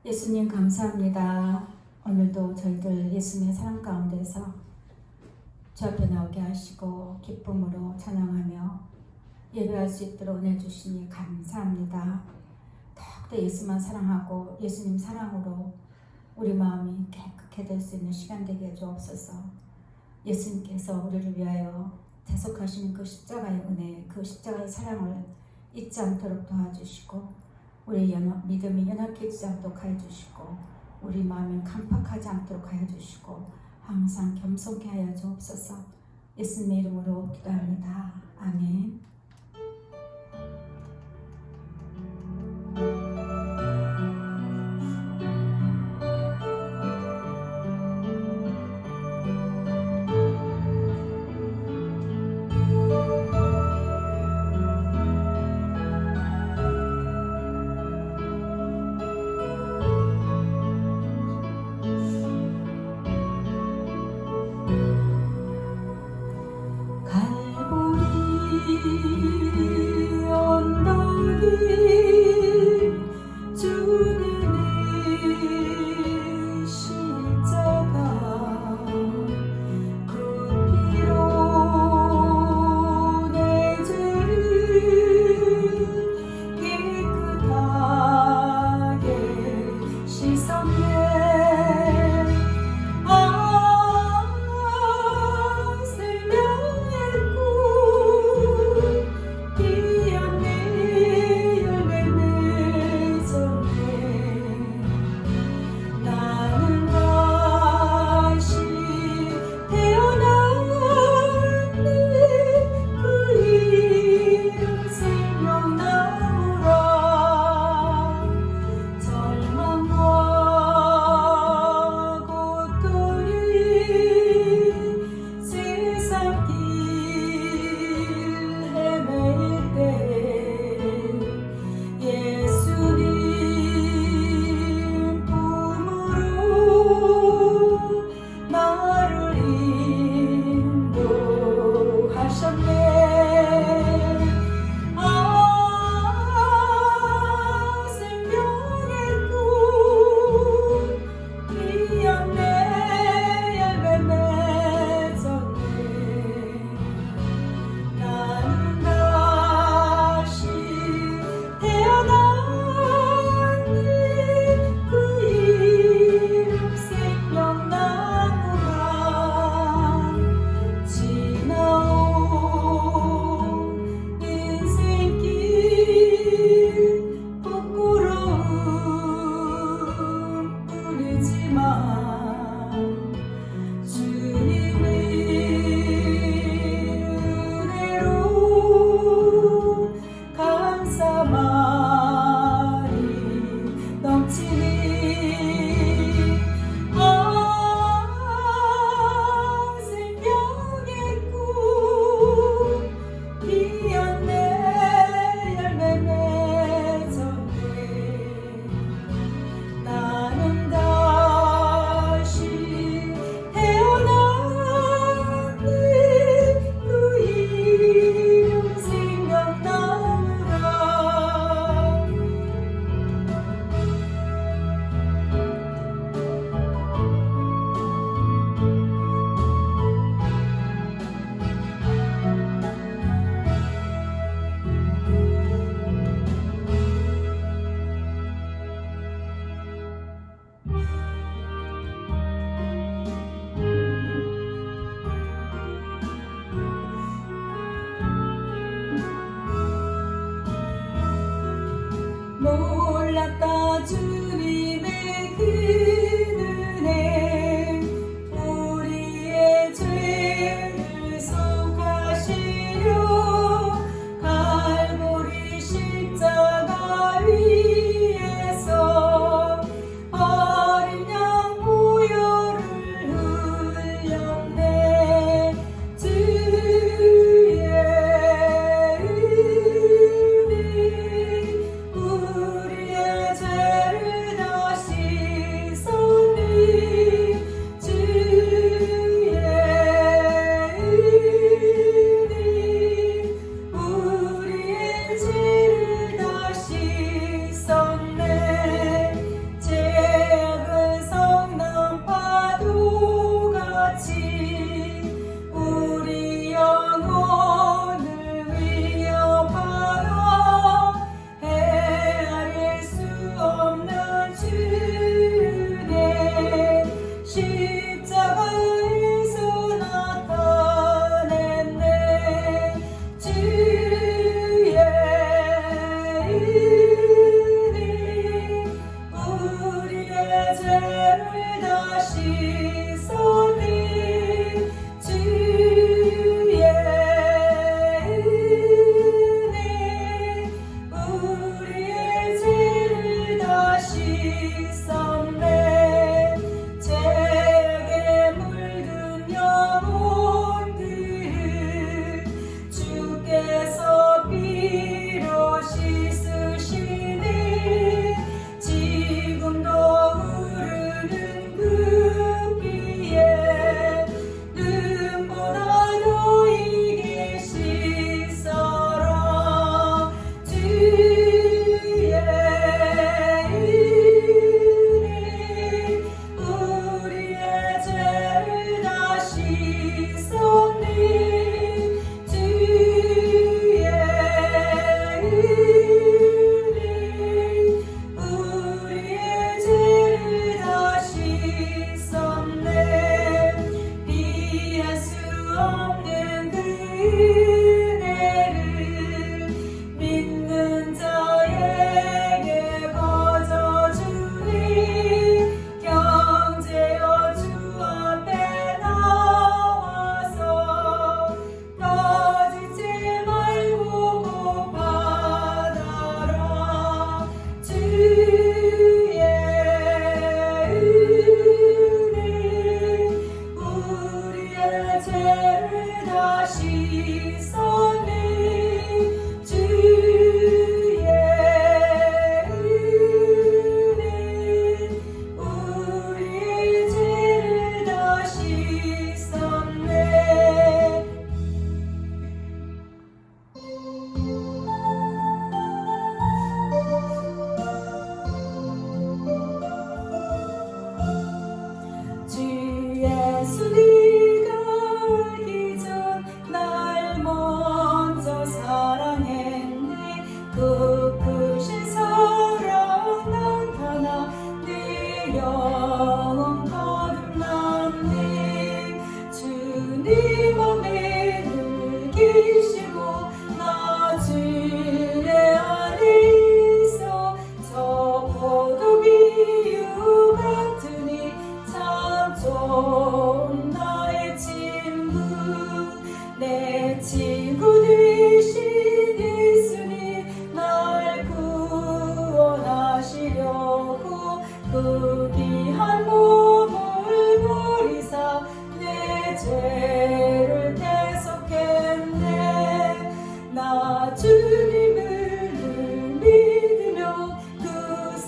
예수님 감사합니다. 오늘도 저희들 예수님의 사랑 가운데서 주 앞에 나오게 하시고 기쁨으로 찬양하며 예배할 수 있도록 은혜 주시니 감사합니다. 더욱더 예수만 사랑하고 예수님 사랑으로 우리 마음이 깨끗해 될 수 있는 시간 되게 해주옵소서. 예수님께서 우리를 위하여 대속하시는 그 십자가의 은혜, 그 십자가의 사랑을 잊지 않도록 도와주시고 우리 믿음이 연약해지지 않도록 하여 주시고 우리 마음이 깜빡하지 않도록 하여 주시고 항상 겸손케 하여 주옵소서. 예수님의 이름으로 기도합니다. 아멘.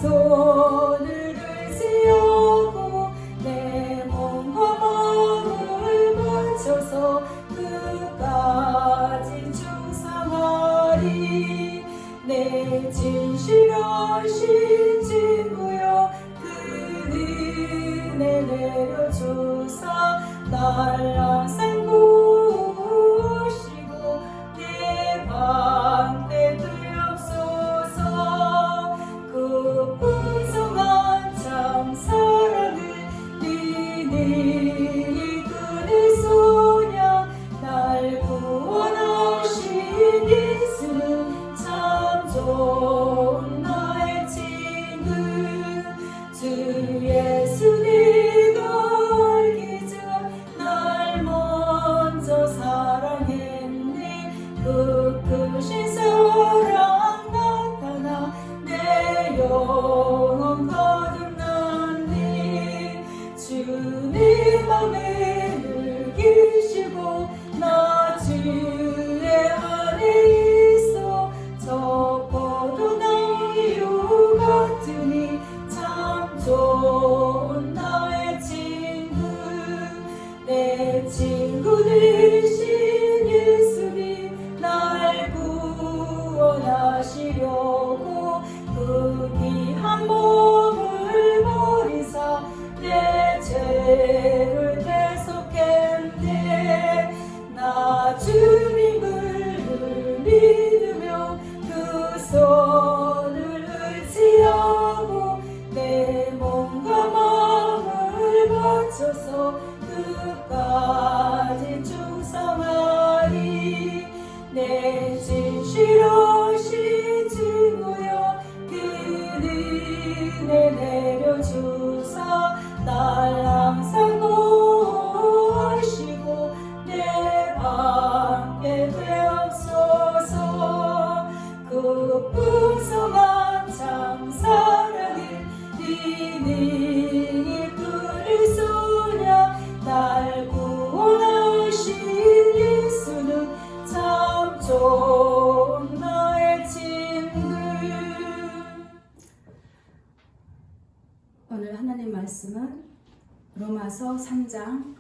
손을 의지하고 내 몸과 마음을 바쳐서 끝까지 충성하리. 내 진실하신 친구여 그 은혜 내려주사 날 항상 구하시고 내 방패 되옵소서. 그 풍성한 참 사랑을 니니 그대 소냐 날 구원하신 예수는 참 좋은 나의 친구. 주 예수 네가 알기 전 날 먼저 사랑했네. 그 크신 사랑 나타나 내 영혼 거듭났네. 주님 맘에 늘 계시고 나 주의 안에 있어 적어도 나요 같으니 참 좋은 나의 친구. 내 친구 되신 예수님 날 구원하시려고 그 귀한 몸을 버리사 내 죄를 대속했네. 나 주님을 믿으며 그 손을 의지하고 내 몸과 마음을 바쳐서 끝까지 충성하리. 내 진실하신 친구여 그 은혜 내려주사 날 항상 구하시고 내 방패 되옵소서. 그 풍성한 참 사랑을 니니 그리스도냐 날 구원하신 예수는 참 좋은 나의 친구. 오늘 하나님 말씀은 로마서 3장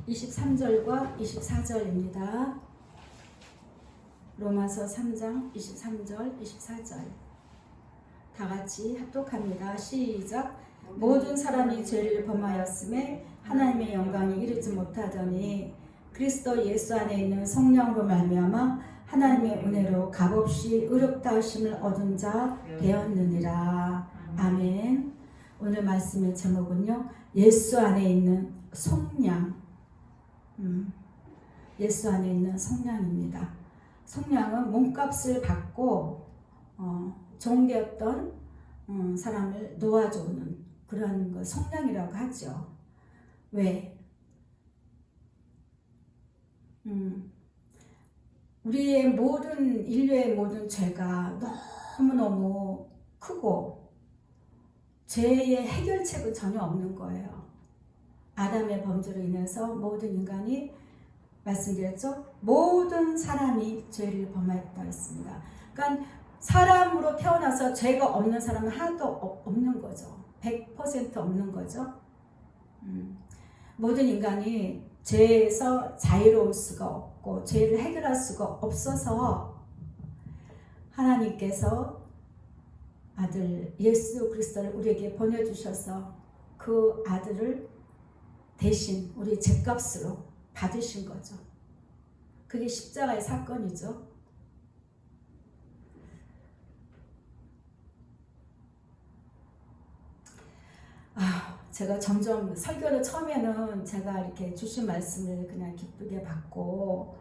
23절과 24절입니다. 로마서 3장 23절 24절 다 같이 합독합니다. 시작. 모든 사람이 죄를 범하였음에 하나님의 영광이 이르지 못하더니 그리스도 예수 안에 있는 성령으로 말미암아 하나님의 은혜로 값없이 의롭다 하심을 얻은 자 되었느니라. 아멘. 오늘 말씀의 제목은요, 예수 안에 있는 속량. 예수 안에 있는 속량입니다. 속량은 몸값을 받고 종되었던 사람을 놓아주는 그런 거 속량이라고 하죠. 왜? 우리의 모든 인류의 모든 죄가 너무너무 크고 죄의 해결책은 전혀 없는 거예요. 아담의 범죄로 인해서 모든 인간이 말씀드렸죠? 모든 사람이 죄를 범하였다 했습니다. 그러니까 사람으로 태어나서 죄가 없는 사람은 하나도 없는 거죠. 100% 없는 거죠. 모든 인간이 죄에서 자유로울 수가 없고 죄를 해결할 수가 없어서 하나님께서 아들 예수 그리스도를 우리에게 보내주셔서 그 아들을 대신 우리 죄값으로 받으신 거죠. 그게 십자가의 사건이죠. 제가 점점 설교를 처음에는 제가 이렇게 주신 말씀을 그냥 기쁘게 받고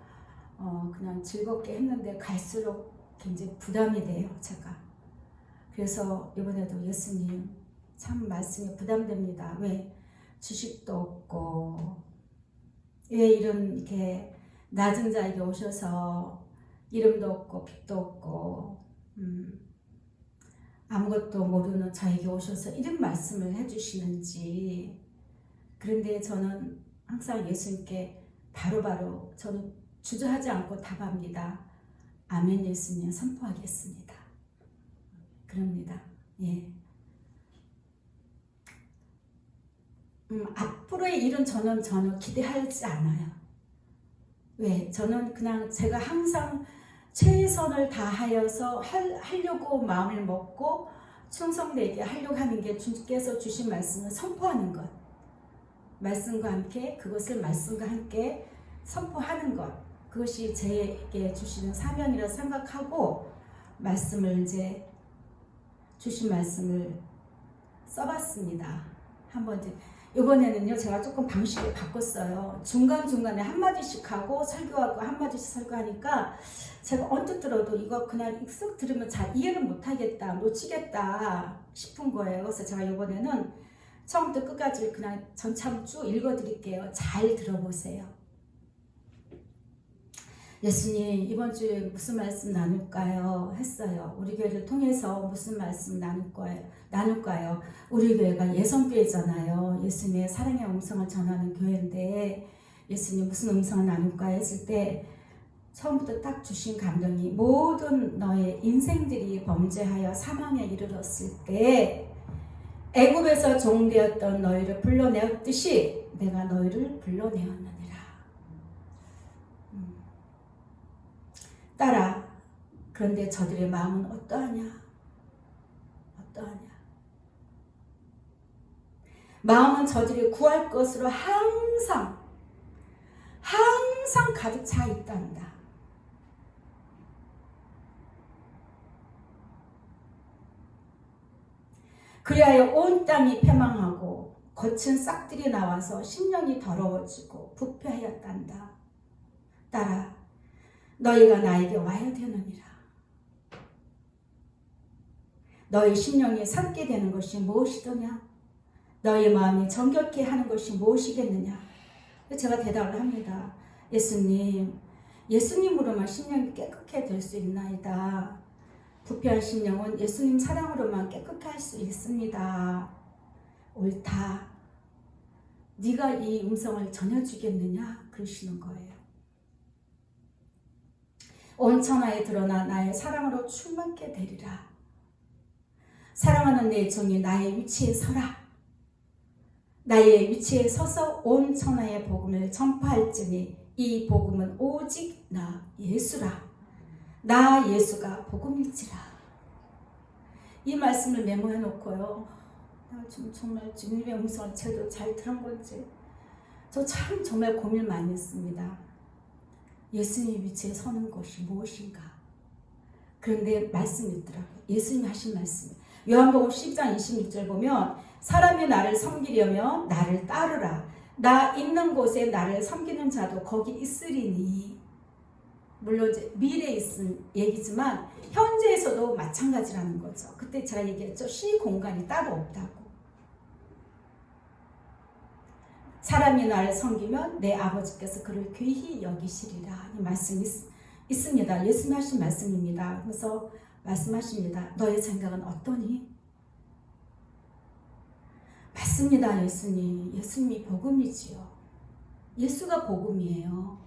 그냥 즐겁게 했는데 갈수록 굉장히 부담이 돼요, 제가. 그래서 이번에도 예수님 참 말씀이 부담됩니다. 왜? 지식도 없고 왜 이렇게 낮은 자에게 오셔서 이름도 없고 빚도 없고 아무것도 모르는 저에게 오셔서 이런 말씀을 해주시는지. 그런데 저는 항상 예수님께 바로바로 저는 주저하지 않고 답합니다. 아멘 예수님 선포하겠습니다. 그럽니다. 예. 앞으로의 일은 저는 전혀 기대하지 않아요. 왜? 저는 그냥 제가 항상 최선을 다하여서 하려고 마음을 먹고 충성되게 하려고 하는 게 주께서 주신 말씀을 선포하는 것. 말씀과 함께 그것을 말씀과 함께 선포하는 것. 그것이 제게 주시는 사명이라 생각하고 말씀을 이제 주신 말씀을 써봤습니다. 한번 이번에는요 제가 조금 방식을 바꿨어요. 중간중간에 한마디씩 하고 설교하고 한마디씩 설교하니까 제가 언뜻 들어도 이거 그냥 익숙 들으면 잘 이해를 못하겠다, 놓치겠다 싶은 거예요. 그래서 제가 이번에는 처음부터 끝까지 그냥 전참 쭉 읽어드릴게요. 잘 들어보세요. 예수님 이번 주에 무슨 말씀 나눌까요? 했어요. 우리 교회를 통해서 무슨 말씀 나눌까요? 우리 교회가 예성교회잖아요. 예수님의 사랑의 음성을 전하는 교회인데 예수님 무슨 음성을 나눌까요? 했을 때 처음부터 딱 주신 감동이 모든 너의 인생들이 범죄하여 사망에 이르렀을 때 애굽에서 종되었던 너희를 불러내었듯이 내가 너희를 불러내었느니라. 따라 그런데 저들의 마음은 어떠하냐? 마음은 저들이 구할 것으로 항상 가득 차 있단다. 그리하여 온 땅이 패망하고 거친 싹들이 나와서 심령이 더러워지고 부패하였단다. 따라 너희가 나에게 와야 되느니라. 너희 심령이 삼게 되는 것이 무엇이더냐? 너희 마음이 정결케 하는 것이 무엇이겠느냐? 제가 대답을 합니다. 예수님으로만 심령이 깨끗해 될 수 있나이다. 부패한 심령은 예수님 사랑으로만 깨끗해 할 수 있습니다. 옳다. 네가 이 음성을 전해주겠느냐? 그러시는 거예요. 온 천하에 드러나 나의 사랑으로 충만케 되리라. 사랑하는 내 종이 나의 위치에 서라. 나의 위치에 서서 온 천하의 복음을 전파할지니 이 복음은 오직 나 예수라. 나 예수가 복음일지라. 이 말씀을 메모해 놓고요. 정말 주님의 음성을 제대로 잘 들은 건지 저 참 정말 고민 많이 했습니다. 예수님 위치에 서는 것이 무엇인가? 그런데 말씀이 있더라고요. 예수님이 하신 말씀. 요한복음 10장 26절 보면 사람이 나를 섬기려면 나를 따르라. 나 있는 곳에 나를 섬기는 자도 거기 있으리니. 물론 이제 미래에 있은 얘기지만 현재에서도 마찬가지라는 거죠. 그때 제가 얘기했죠. 시 공간이 따로 없다고. 사람이 나를 섬기면 내 아버지께서 그를 귀히 여기시리라. 이 말씀이 있습니다. 예수님 하신 말씀입니다. 그래서 말씀하십니다. 너의 생각은 어떠니? 맞습니다. 예수님이 복음이지요. 예수가 복음이에요.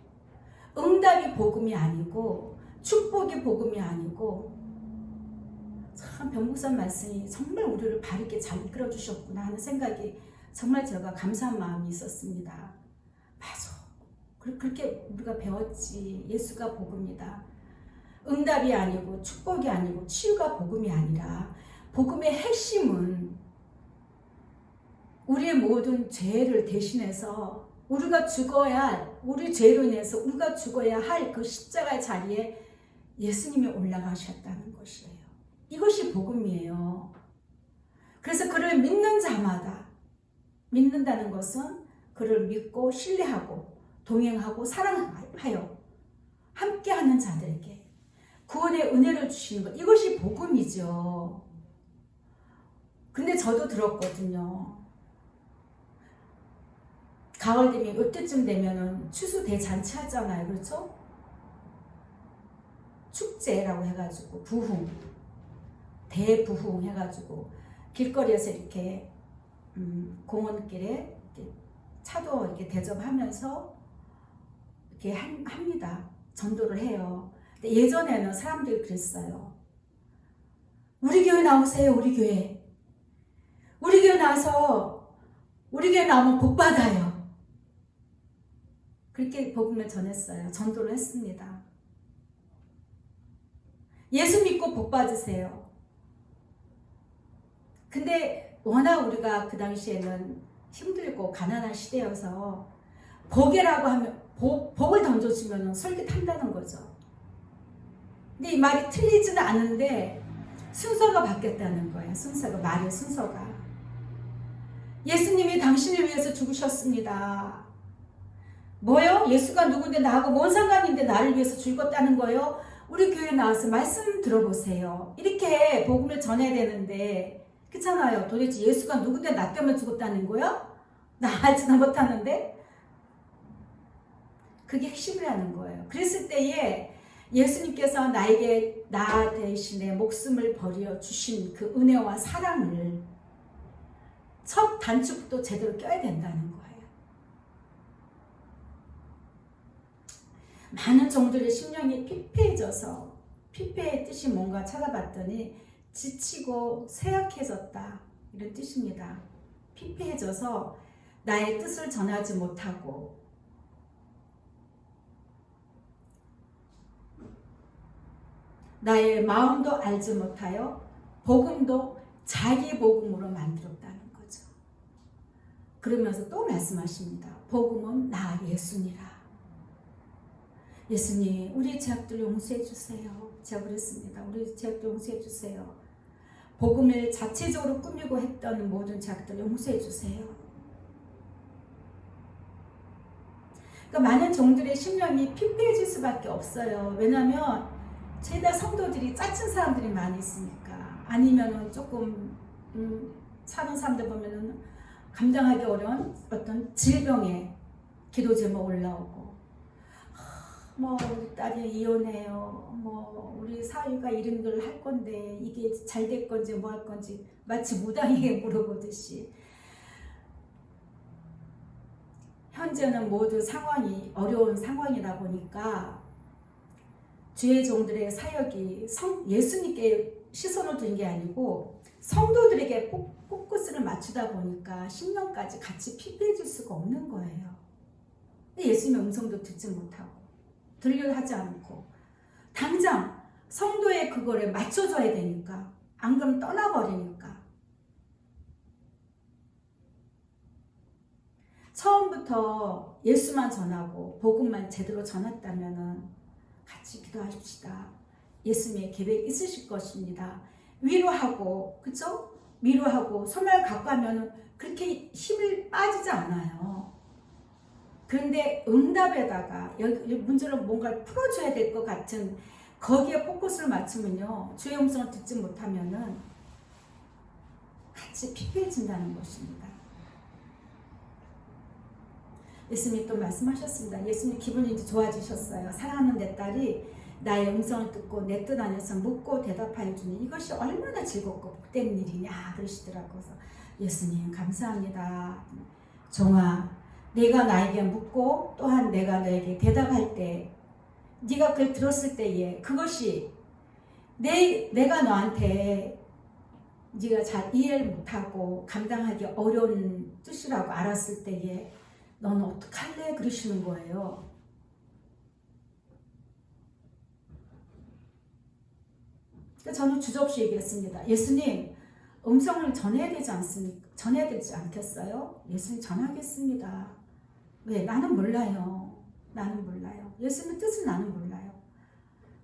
응답이 복음이 아니고 축복이 복음이 아니고 참 변목사 말씀이 정말 우리를 바르게 잘 이끌어 주셨구나 하는 생각이 정말 제가 감사한 마음이 있었습니다. 맞아. 그렇게 우리가 배웠지. 예수가 복음이다. 응답이 아니고 축복이 아니고 치유가 복음이 아니라 복음의 핵심은 우리의 모든 죄를 대신해서 우리가 죽어야 할, 우리 죄로 인해서 우리가 죽어야 할 그 십자가의 자리에 예수님이 올라가셨다는 것이에요. 이것이 복음이에요. 그래서 그를 믿는 자마다, 믿는다는 것은 그를 믿고 신뢰하고 동행하고 사랑하여 함께하는 자들에게 구원의 은혜를 주시는 것, 이것이 복음이죠. 근데 저도 들었거든요. 가을 되면 이때쯤 되면은 추수 대잔치 하잖아요. 그렇죠? 축제라고 해가지고 부흥, 대부흥 해가지고 길거리에서 이렇게 공원길에 이렇게 차도 이렇게 대접하면서 이렇게 합니다. 전도를 해요. 근데 예전에는 사람들이 그랬어요. 우리 교회 나오세요. 우리 교회 나와서 우리 교회 나오면 복 받아요. 그렇게 복음을 전했어요. 전도를 했습니다. 예수 믿고 복 받으세요. 근데 워낙 우리가 그 당시에는 힘들고 가난한 시대여서 복이라고 하면 복을 던져주면 솔깃한다는 거죠. 근데 이 말이 틀리지는 않은데 순서가 바뀌었다는 거예요. 순서가, 말의 순서가. 예수님이 당신을 위해서 죽으셨습니다. 뭐요? 예수가 누군데 나하고 뭔 상관인데 나를 위해서 죽었다는 거요? 우리 교회 나와서 말씀 들어보세요. 이렇게 복음을 전해야 되는데 그렇잖아요. 도대체 예수가 누군데 나 때문에 죽었다는 거요? 나 알지도 못하는데? 그게 핵심이라는 거예요. 그랬을 때에 예수님께서 나에게 나 대신에 목숨을 버려 주신 그 은혜와 사랑을 첫 단추부터 제대로 껴야 된다는 거예요. 많은 종들의 심령이 피폐해져서, 피폐의 뜻이 뭔가 찾아봤더니 지치고 쇠약해졌다, 이런 뜻입니다. 피폐해져서 나의 뜻을 전하지 못하고 나의 마음도 알지 못하여 복음도 자기 복음으로 만들었다는 거죠. 그러면서 또 말씀하십니다. 복음은 나 예수니라. 예수님, 우리 죄악들 용서해 주세요. 제가 그랬습니다. 우리 죄악들 용서해 주세요. 복음을 자체적으로 꾸미고 했던 모든 죄악들 용서해 주세요. 그러니까 많은 종들의 심령이 피폐해질 수밖에 없어요. 왜냐하면 죄다 성도들이 짜친 사람들이 많이 있으니까. 아니면은 조금 사는 사람들 보면은 감당하기 어려운 어떤 질병에 기도 제목 올라오고, 뭐 우리 딸이 이혼해요, 뭐 우리 사위가 이런 걸 할 건데 이게 잘 될 건지 뭐 할 건지 마치 무당에게 물어보듯이 현재는 모두 상황이 어려운 상황이다 보니까 주의 종들의 사역이 예수님께 시선을 둔 게 아니고 성도들에게 포커스를 맞추다 보니까 신령까지 같이 피폐해질 수가 없는 거예요. 예수님의 음성도 듣지 못하고 들려 하지 않고 당장 성도의 그거를 맞춰줘야 되니까, 안 그러면 떠나버리니까. 처음부터 예수만 전하고 복음만 제대로 전했다면은 같이 기도하십시다. 예수님의 계획 있으실 것입니다. 위로하고, 그쵸? 위로하고 손을 갖고 하면은 그렇게 힘을 빠지지 않아요. 그런데 응답에다가 여기 문제를 뭔가를 풀어줘야 될 것 같은 거기에 포커스를 맞추면요, 주의 음성을 듣지 못하면은 같이 피폐해진다는 것입니다. 예수님이 또 말씀하셨습니다. 예수님 기분이 이제 좋아지셨어요. 사랑하는 내 딸이 나의 음성을 듣고 내 뜻 안에서 묻고 대답하여 주니 이것이 얼마나 즐겁고 복된 일이냐 그러시더라고요. 그래서 예수님 감사합니다. 종아, 네가 나에게 묻고 또한 내가 너에게 대답할 때, 네가 그걸 들었을 때에 그것이 내가 너한테 네가 잘 이해를 못하고 감당하기 어려운 뜻이라고 알았을 때에 너는 어떡할래? 그러시는 거예요. 그러니까 저는 주저없이 얘기했습니다. 예수님, 음성을 전해야 되지 않습니까? 전해야 되지 않겠어요? 예수님 전하겠습니다. 왜? 나는 몰라요. 나는 몰라요. 예수님의 뜻은 나는 몰라요.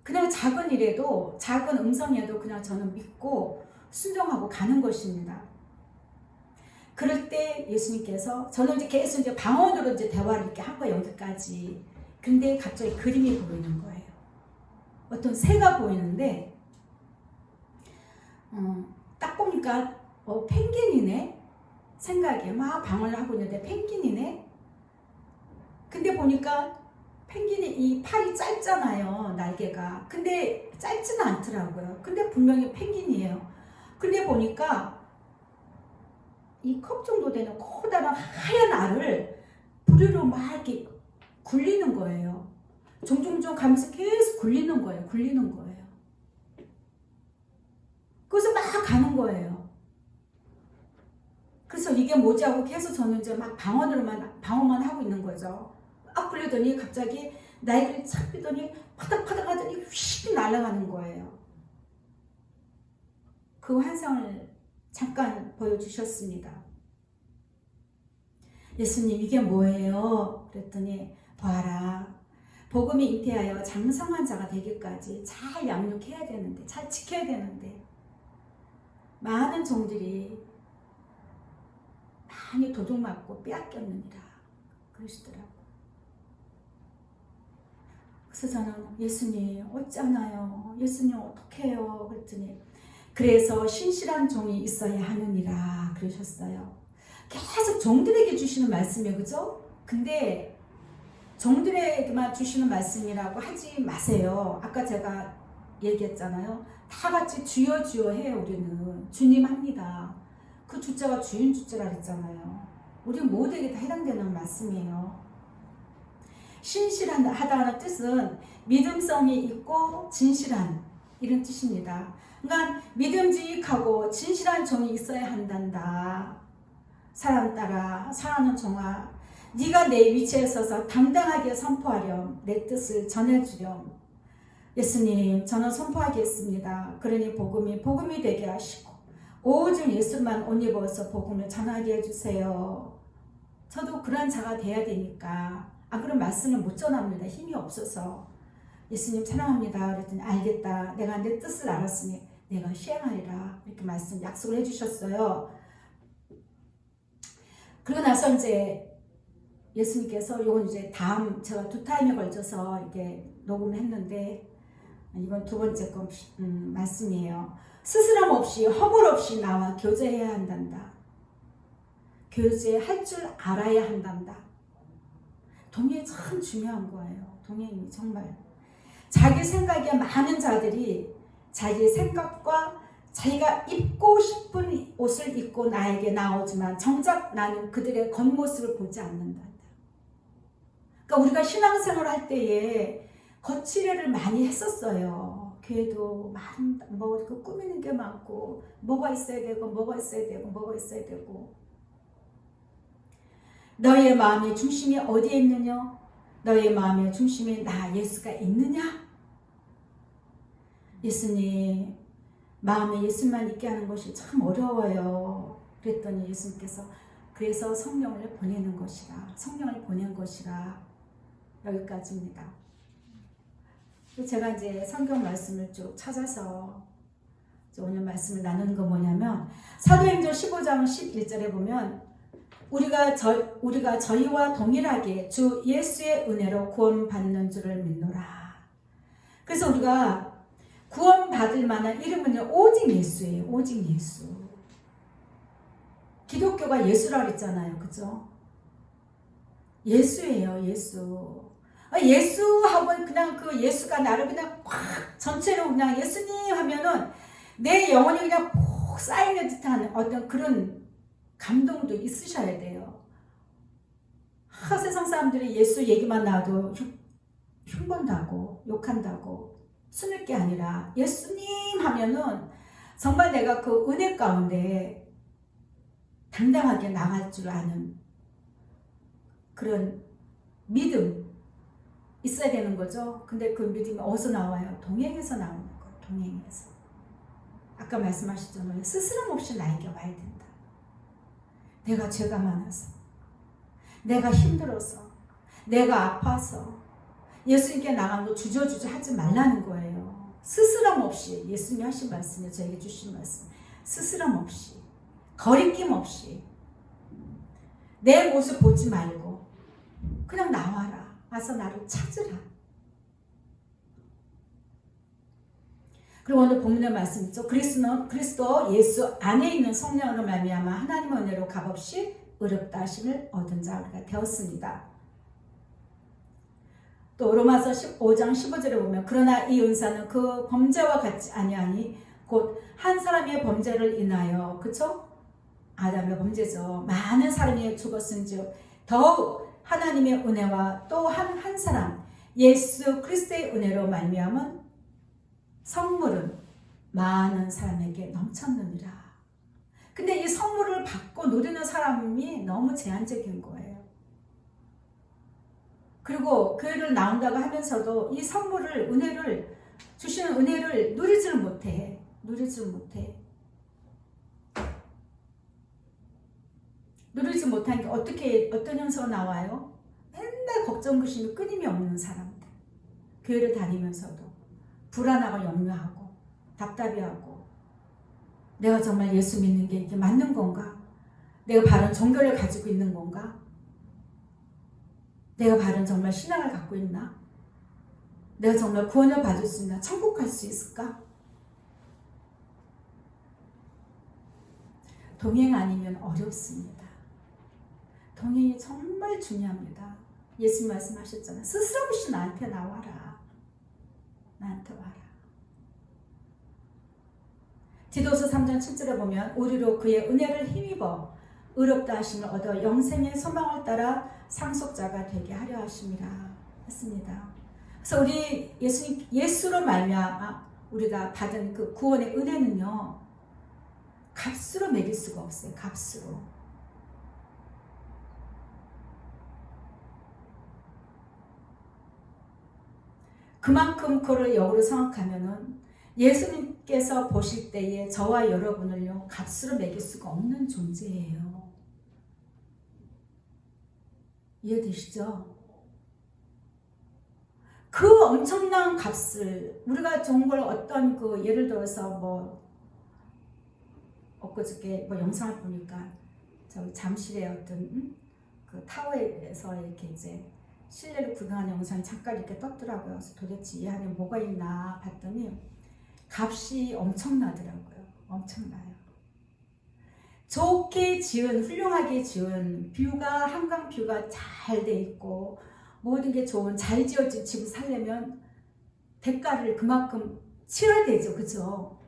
그냥 작은 일에도, 작은 음성에도 그냥 저는 믿고 순종하고 가는 것입니다. 그럴 때 예수님께서, 저는 이제 계속 이제 방언으로 이제 대화를 이렇게 한 거예요, 여기까지. 근데 갑자기 그림이 보이는 거예요. 어떤 새가 보이는데, 딱 보니까, 펭귄이네? 생각에 막 방언을 하고 있는데, 펭귄이네? 근데 보니까, 펭귄이 이 팔이 짧잖아요, 날개가. 근데 짧지는 않더라고요. 근데 분명히 펭귄이에요. 근데 보니까, 이 컵 정도 되는 커다란 하얀 알을 부리로 막 이렇게 굴리는 거예요. 종종종 가면서 계속 굴리는 거예요. 굴리는 거예요. 그래서 막 가는 거예요. 그래서 이게 뭐지 하고 계속 저는 이제 막 방언만 하고 있는 거죠. 딱 불리더니 갑자기 날개를 착 펴더니 파닥파닥 하더니 휙 날아가는 거예요. 그 환상을 잠깐 보여주셨습니다. 예수님 이게 뭐예요? 그랬더니 봐라. 복음이 잉태하여 장성한 자가 되기까지 잘 양육해야 되는데, 잘 지켜야 되는데 많은 종들이 많이 도둑맞고 빼앗겼느니라 그러시더라고요. 그래서 저는 예수님 어쩌나요? 예수님 어떻게 해요? 그랬더니 그래서 신실한 종이 있어야 하느니라 그러셨어요. 계속 종들에게 주시는 말씀이에요. 그죠? 근데 종들에게만 주시는 말씀이라고 하지 마세요. 아까 제가 얘기했잖아요. 다 같이 주여 주여 해요. 우리는 주님 합니다. 그 주자가 주인 주자라 그랬잖아요. 우리 모두에게 다 해당되는 말씀이에요. 신실하다는 뜻은 믿음성이 있고 진실한 이런 뜻입니다. 그러니까 믿음직하고 진실한 종이 있어야 한단다. 사람 따라 사랑하는 종아, 네가 내 위치에 서서 당당하게 선포하렴. 내 뜻을 전해주렴. 예수님 저는 선포하겠습니다. 그러니 복음이 되게 하시고 오직 예수만 옷 입어서 복음을 전하게 해주세요. 저도 그런 자가 돼야 되니까 그런 말씀을 못 전합니다. 힘이 없어서. 예수님 사랑합니다. 그랬더니 알겠다. 내가 내 뜻을 알았으니 내가 시행하리라. 이렇게 약속을 해주셨어요. 그러고 나서 이제 예수님께서 요건 이제 다음 제가 2타임에 걸쳐서 이렇게 녹음을 했는데 이건 2번째 거 말씀이에요. 스스럼 없이 허물 없이 나와 교제해야 한단다. 교제할 줄 알아야 한단다. 동행이 참 중요한 거예요. 동행이 정말 자기 생각에 많은 자들이 자기 생각과 자기가 입고 싶은 옷을 입고 나에게 나오지만 정작 나는 그들의 겉모습을 보지 않는다. 그러니까 우리가 신앙생활 할 때에 거칠애를 많이 했었어요. 교회도 뭐 꾸미는 게 많고 뭐가 있어야 되고 뭐가 있어야 되고 뭐가 있어야 되고. 너의 마음의 중심이 어디에 있느냐? 너의 마음의 중심에 나 예수가 있느냐? 예수님 마음에 예수만 있게 하는 것이 참 어려워요. 그랬더니 예수님께서 그래서 성령을 보내는 것이라. 성령을 보낸 것이라. 여기까지입니다. 제가 이제 성경 말씀을 쭉 찾아서 오늘 말씀을 나누는 건 뭐냐면 사도행전 15장 11절에 보면 우리가 저희와 동일하게 주 예수의 은혜로 구원받는 줄을 믿노라. 그래서 우리가 구원받을 만한 이름은요 오직 예수예요. 오직 예수. 기독교가 예수라 그랬잖아요. 그죠? 예수예요. 예수. 예수하고 그냥 그 예수가 나를 그냥 꽉 전체로 그냥 예수님 하면은 내 영혼이 그냥 푹 쌓이는 듯한 어떤 그런 감동도 있으셔야 돼요. 세상 사람들이 예수 얘기만 나와도 흉본다고 욕한다고 숨을 게 아니라 예수님 하면은 정말 내가 그 은혜 가운데 당당하게 나갈 줄 아는 그런 믿음 있어야 되는 거죠. 근데 그 믿음이 어디서 나와요? 동행에서 나오는 거예요. 동행에서. 아까 말씀하셨잖아요. 스스럼 없이 나에게 와야 된다. 내가 죄가 많아서, 내가 힘들어서, 내가 아파서 예수님께 나간 거 주저주저 하지 말라는 거예요. 스스럼 없이 예수님이 하신 말씀이에요. 저에게 주신 말씀. 스스럼 없이, 거리낌 없이 내 모습 보지 말고 그냥 나와라. 와서 나를 찾으라. 그리고 오늘 본문의 말씀 있죠. 그리스도 예수 안에 있는 성령으로 말미암아 하나님의 은혜로 값없이 의롭다 하심을 얻은 자가 되었습니다. 또 로마서 15장 15절에 보면 그러나 이 은사는 그 범죄와 같지 아니하니 곧 한 사람의 범죄를 인하여 그쵸? 아담의 범죄죠. 많은 사람이 죽었은즉 더욱 하나님의 은혜와 또 한 사람 예수 그리스도의 은혜로 말미암은 선물은 많은 사람에게 넘쳤느니라. 근데 이 선물을 선물을 받고 누리는 사람이 너무 제한적인 거예요. 그리고 교회를 나온다고 하면서도 이 선물을, 은혜를, 주시는 은혜를 누리지를 못해. 누리지 못하니까 어떤 현상이 나와요? 맨날 걱정, 의심이 끊임이 없는 사람들. 교회를 다니면서도 불안하고 염려하고 답답해하고, 내가 정말 예수 믿는 게 이게 맞는 건가? 내가 바른 종교를 가지고 있는 건가? 내가 바른 정말 신앙을 갖고 있나? 내가 정말 구원을 받을 수 있나? 천국 갈 수 있을까? 동행 아니면 어렵습니다. 동행이 정말 중요합니다. 예수님 말씀하셨잖아요. 스스럼없이 나한테 나와라. 나한테 와라. 디도서 3장 7절에 보면 우리로 그의 은혜를 힘입어 의롭다 하심을 얻어 영생의 소망을 따라 상속자가 되게 하려 하심이라 했습니다. 그래서 우리 예수로 말미암아 우리가 받은 그 구원의 은혜는요, 값으로 매길 수가 없어요. 값으로. 그만큼 그를 역으로 생각하면은 예수님께서 보실 때에 저와 여러분을요, 값으로 매길 수가 없는 존재예요. 이해되시죠? 그 엄청난 값을, 우리가 좋은 걸 어떤 그 예를 들어서 뭐 엊그저께 뭐 영상을 보니까 저기 잠실의 어떤 그 타워에서 이렇게 이제 실내를 구경하는 영상이 잠깐 이렇게 떴더라고요. 그래서 도대체 이 안에 뭐가 있나 봤더니 값이 엄청나더라고요. 엄청나요. 좋게 지은, 훌륭하게 지은 뷰가, 한강 뷰가 잘 돼 있고 모든 게 좋은 잘 지어진 집을 살려면 대가를 그만큼 치러야 되죠. 그죠?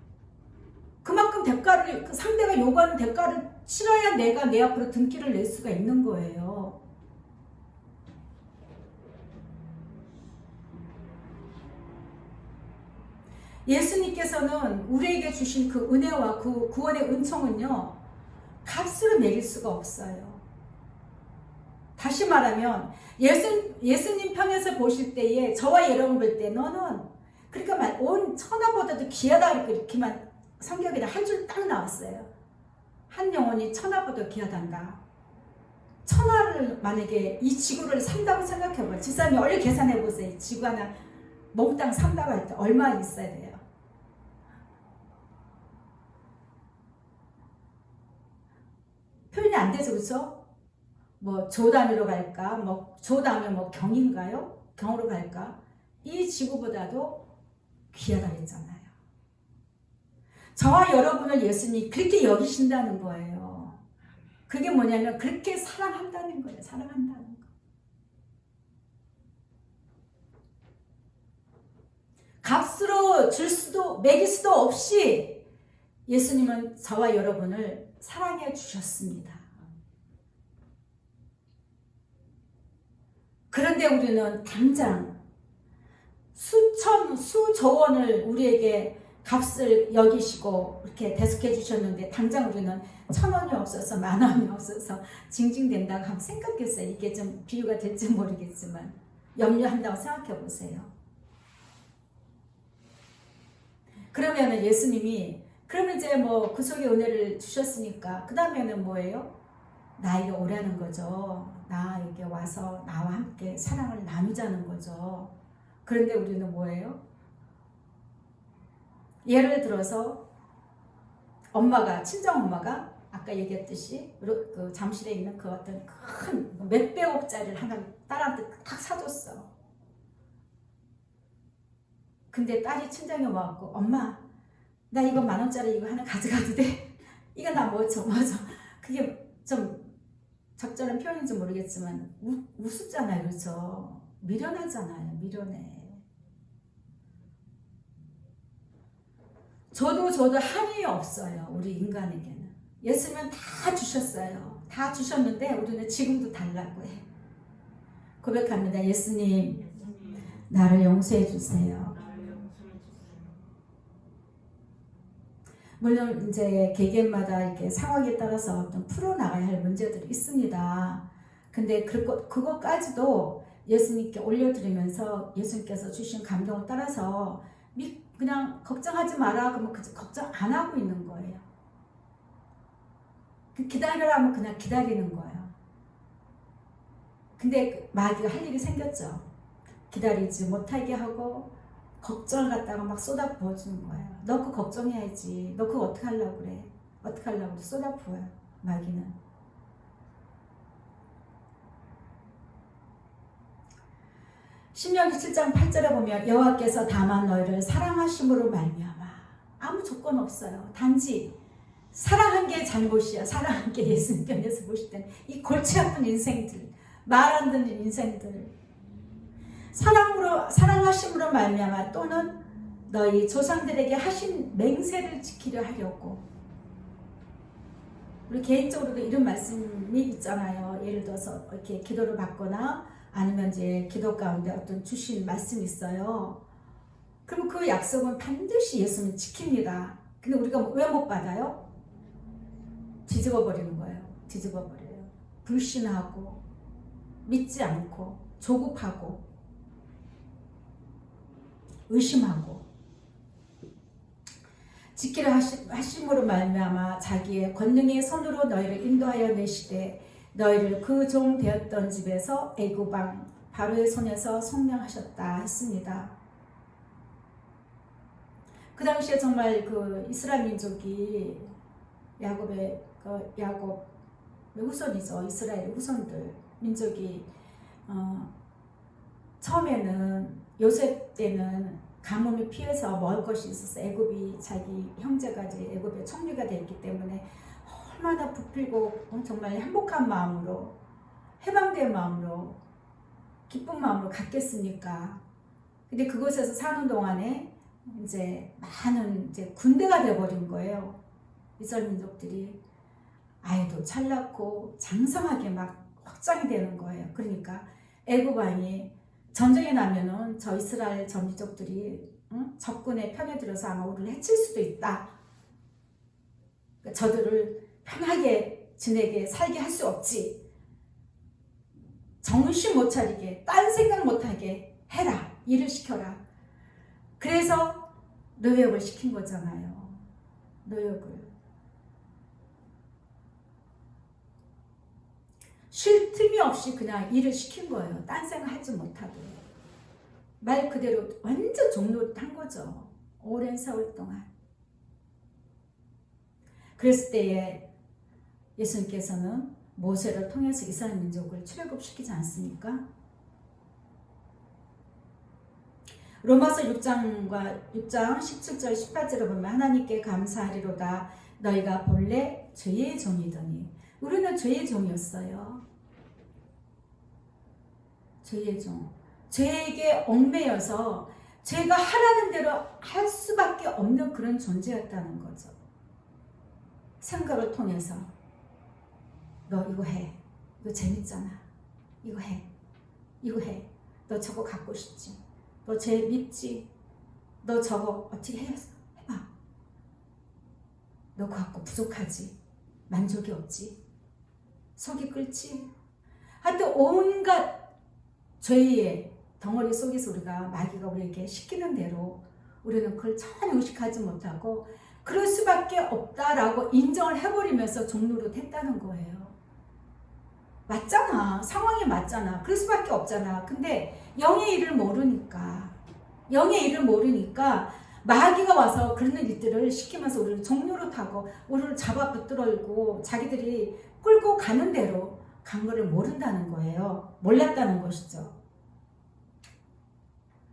그만큼 대가를, 상대가 요구하는 대가를 치러야 내가 내 앞으로 등기를 낼 수가 있는 거예요. 예수님께서는 우리에게 주신 그 은혜와 그 구원의 은총은요, 값으로 매길 수가 없어요. 다시 말하면 예수님 편에서 보실 때에 저와 여러분 볼 때 너는 그러니까 온 천하보다도 귀하다 이렇게만 성경에 한 줄 딱 나왔어요. 한 영혼이 천하보다 귀하단다. 천하를 만약에 이 지구를 산다고 생각해봐요. 집사람이 얼른 계산해보세요. 지구 하나 몽땅 산다고 할 때 얼마 있어야 돼요? 표현이 안 되죠, 그렇죠? 뭐 조 단위로 갈까? 뭐 조 다음에 뭐 경인가요? 경으로 갈까? 이 지구보다도 귀하다 했잖아요. 저와 여러분을 예수님이 그렇게 여기신다는 거예요. 그게 뭐냐면 그렇게 사랑한다는 거예요. 사랑한다는 거. 값으로 줄 수도 매길 수도 없이 예수님은 저와 여러분을 사랑해 주셨습니다. 그런데 우리는 당장 수천, 수조 원을 우리에게 값을 여기시고 이렇게 대속해 주셨는데 당장 우리는 1,000원이 없어서 10,000원이 없어서 징징댄다고 한번 생각했어요. 이게 좀 비유가 될지 모르겠지만 염려한다고 생각해 보세요. 그러면은 예수님이 그러면 이제 뭐 구속의 은혜를 주셨으니까 그 다음에는 뭐예요? 나에게 오라는 거죠. 나에게 와서 나와 함께 사랑을 나누자는 거죠. 그런데 우리는 뭐예요? 예를 들어서 엄마가, 친정엄마가 아까 얘기했듯이 그 잠실에 있는 그 어떤 큰 몇백억짜리를 하나 딸한테 딱 사줬어. 근데 딸이 친정에 와갖고 엄마 나 이거 10,000원짜리 이거 하나 가져가도 돼? 이거 나 뭐죠? 그게 좀 적절한 표현인지 모르겠지만 우습잖아요. 그렇죠? 미련하잖아요. 미련해. 저도 한이 없어요. 우리 인간에게는. 예수님은 다 주셨어요. 다 주셨는데 우리는 지금도 달라고 해. 고백합니다. 예수님, 나를 용서해 주세요. 물론 이제 개개인마다 이렇게 상황에 따라서 어떤 풀어나가야 할 문제들이 있습니다. 근데 그것까지도 예수님께 올려드리면서 예수님께서 주신 감동을 따라서 그냥 걱정하지 마라 그러면 걱정 안 하고 있는 거예요. 기다리라면 그냥 기다리는 거예요. 근데 마귀가 할 일이 생겼죠. 기다리지 못하게 하고 걱정을 갖다가 막 쏟아부어주는 거예요. 너 그거 걱정해야지. 너 그거 어떻게 하려고 그래. 어떻게 하려고 그래. 쏟아부어요. 마귀는. 신명기 7장 8절에 보면 여호와께서 다만 너희를 사랑하심으로 말미암아 아무 조건 없어요. 단지 사랑한 게 잘못이야. 사랑한 게 예수님 편에서 보실 때는 이 골치 아픈 인생들, 말 안 듣는 인생들, 사랑하심으로 말미암아 또는 너희 조상들에게 하신 맹세를 지키려 하려고. 우리 개인적으로도 이런 말씀이 있잖아요. 예를 들어서 이렇게 기도를 받거나 아니면 이제 기도 가운데 어떤 주신 말씀이 있어요. 그럼 그 약속은 반드시 예수님이 지킵니다. 근데 우리가 왜 못 받아요? 뒤집어 버리는 거예요. 뒤집어 버려요. 불신하고 믿지 않고 조급하고 의심하고. 지키려 하심으로 말미암아 자기의 권능의 손으로 너희를 인도하여 내시되 너희를 그 종 되었던 집에서 애굽 왕 바로의 손에서 속량하셨다 했습니다. 그 당시에 정말 그 이스라엘 민족이 야곱의 후손이죠. 이스라엘 후손들 민족이 처음에는 요셉 때는 가뭄을 피해서 먹을 것이 있어서 애굽이 자기 형제가 이제 애굽의 총리가 됐기 때문에 얼마나 부풀고 정말 행복한 마음으로 해방된 마음으로 기쁜 마음으로 갔겠습니까? 근데 그곳에서 사는 동안에 이제 많은 이제 군대가 되어버린 거예요. 이스라엘 민족들이 아이도 잘났고 장성하게 막 확장이 되는 거예요. 그러니까 애굽 왕이 전쟁이 나면은 저 이스라엘 전 민족들이 적군의 편에 들어서 아마 우리를 해칠 수도 있다. 그러니까 저들을 편하게 지내게 살게 할 수 없지. 정신 못 차리게 딴 생각 못하게 해라. 일을 시켜라. 그래서 노역을 시킨 거잖아요. 노역을. 쉴 틈이 없이 그냥 일을 시킨 거예요. 딴 생각 하지 못하고. 말 그대로 완전 종노릇한 거죠. 오랜 세월 동안. 그랬을 때에 예수님께서는 모세를 통해서 이스라엘 민족을 출애굽시키지 않습니까? 로마서 6장 17절 18절에 보면 하나님께 감사하리로다 너희가 본래 죄의 종이더니. 우리는 죄의 종이었어요. 죄의 종. 죄에게 얽매여서 죄가 하라는 대로 할 수밖에 없는 그런 존재였다는 거죠. 생각을 통해서 너 이거 해. 이거 재밌잖아. 이거 해. 이거 해. 너 저거 갖고 싶지. 너 죄 믿지. 너 저거 어떻게 해봐. 너 그거 갖고 부족하지. 만족이 없지. 속이 끓지. 하여튼 온갖 죄의 덩어리 속에서 우리가 마귀가 우리에게 시키는 대로 우리는 그걸 전혀 의식하지 못하고 그럴 수밖에 없다라고 인정을 해버리면서 종노릇 했다는 거예요. 맞잖아. 상황이 맞잖아. 그럴 수밖에 없잖아. 근데 영의 일을 모르니까 마귀가 와서 그런 일들을 시키면서 우리를 종노릇하고 우리를 잡아 붙들고 자기들이 끌고 가는 대로 간 거를 모른다는 거예요. 몰랐다는 것이죠.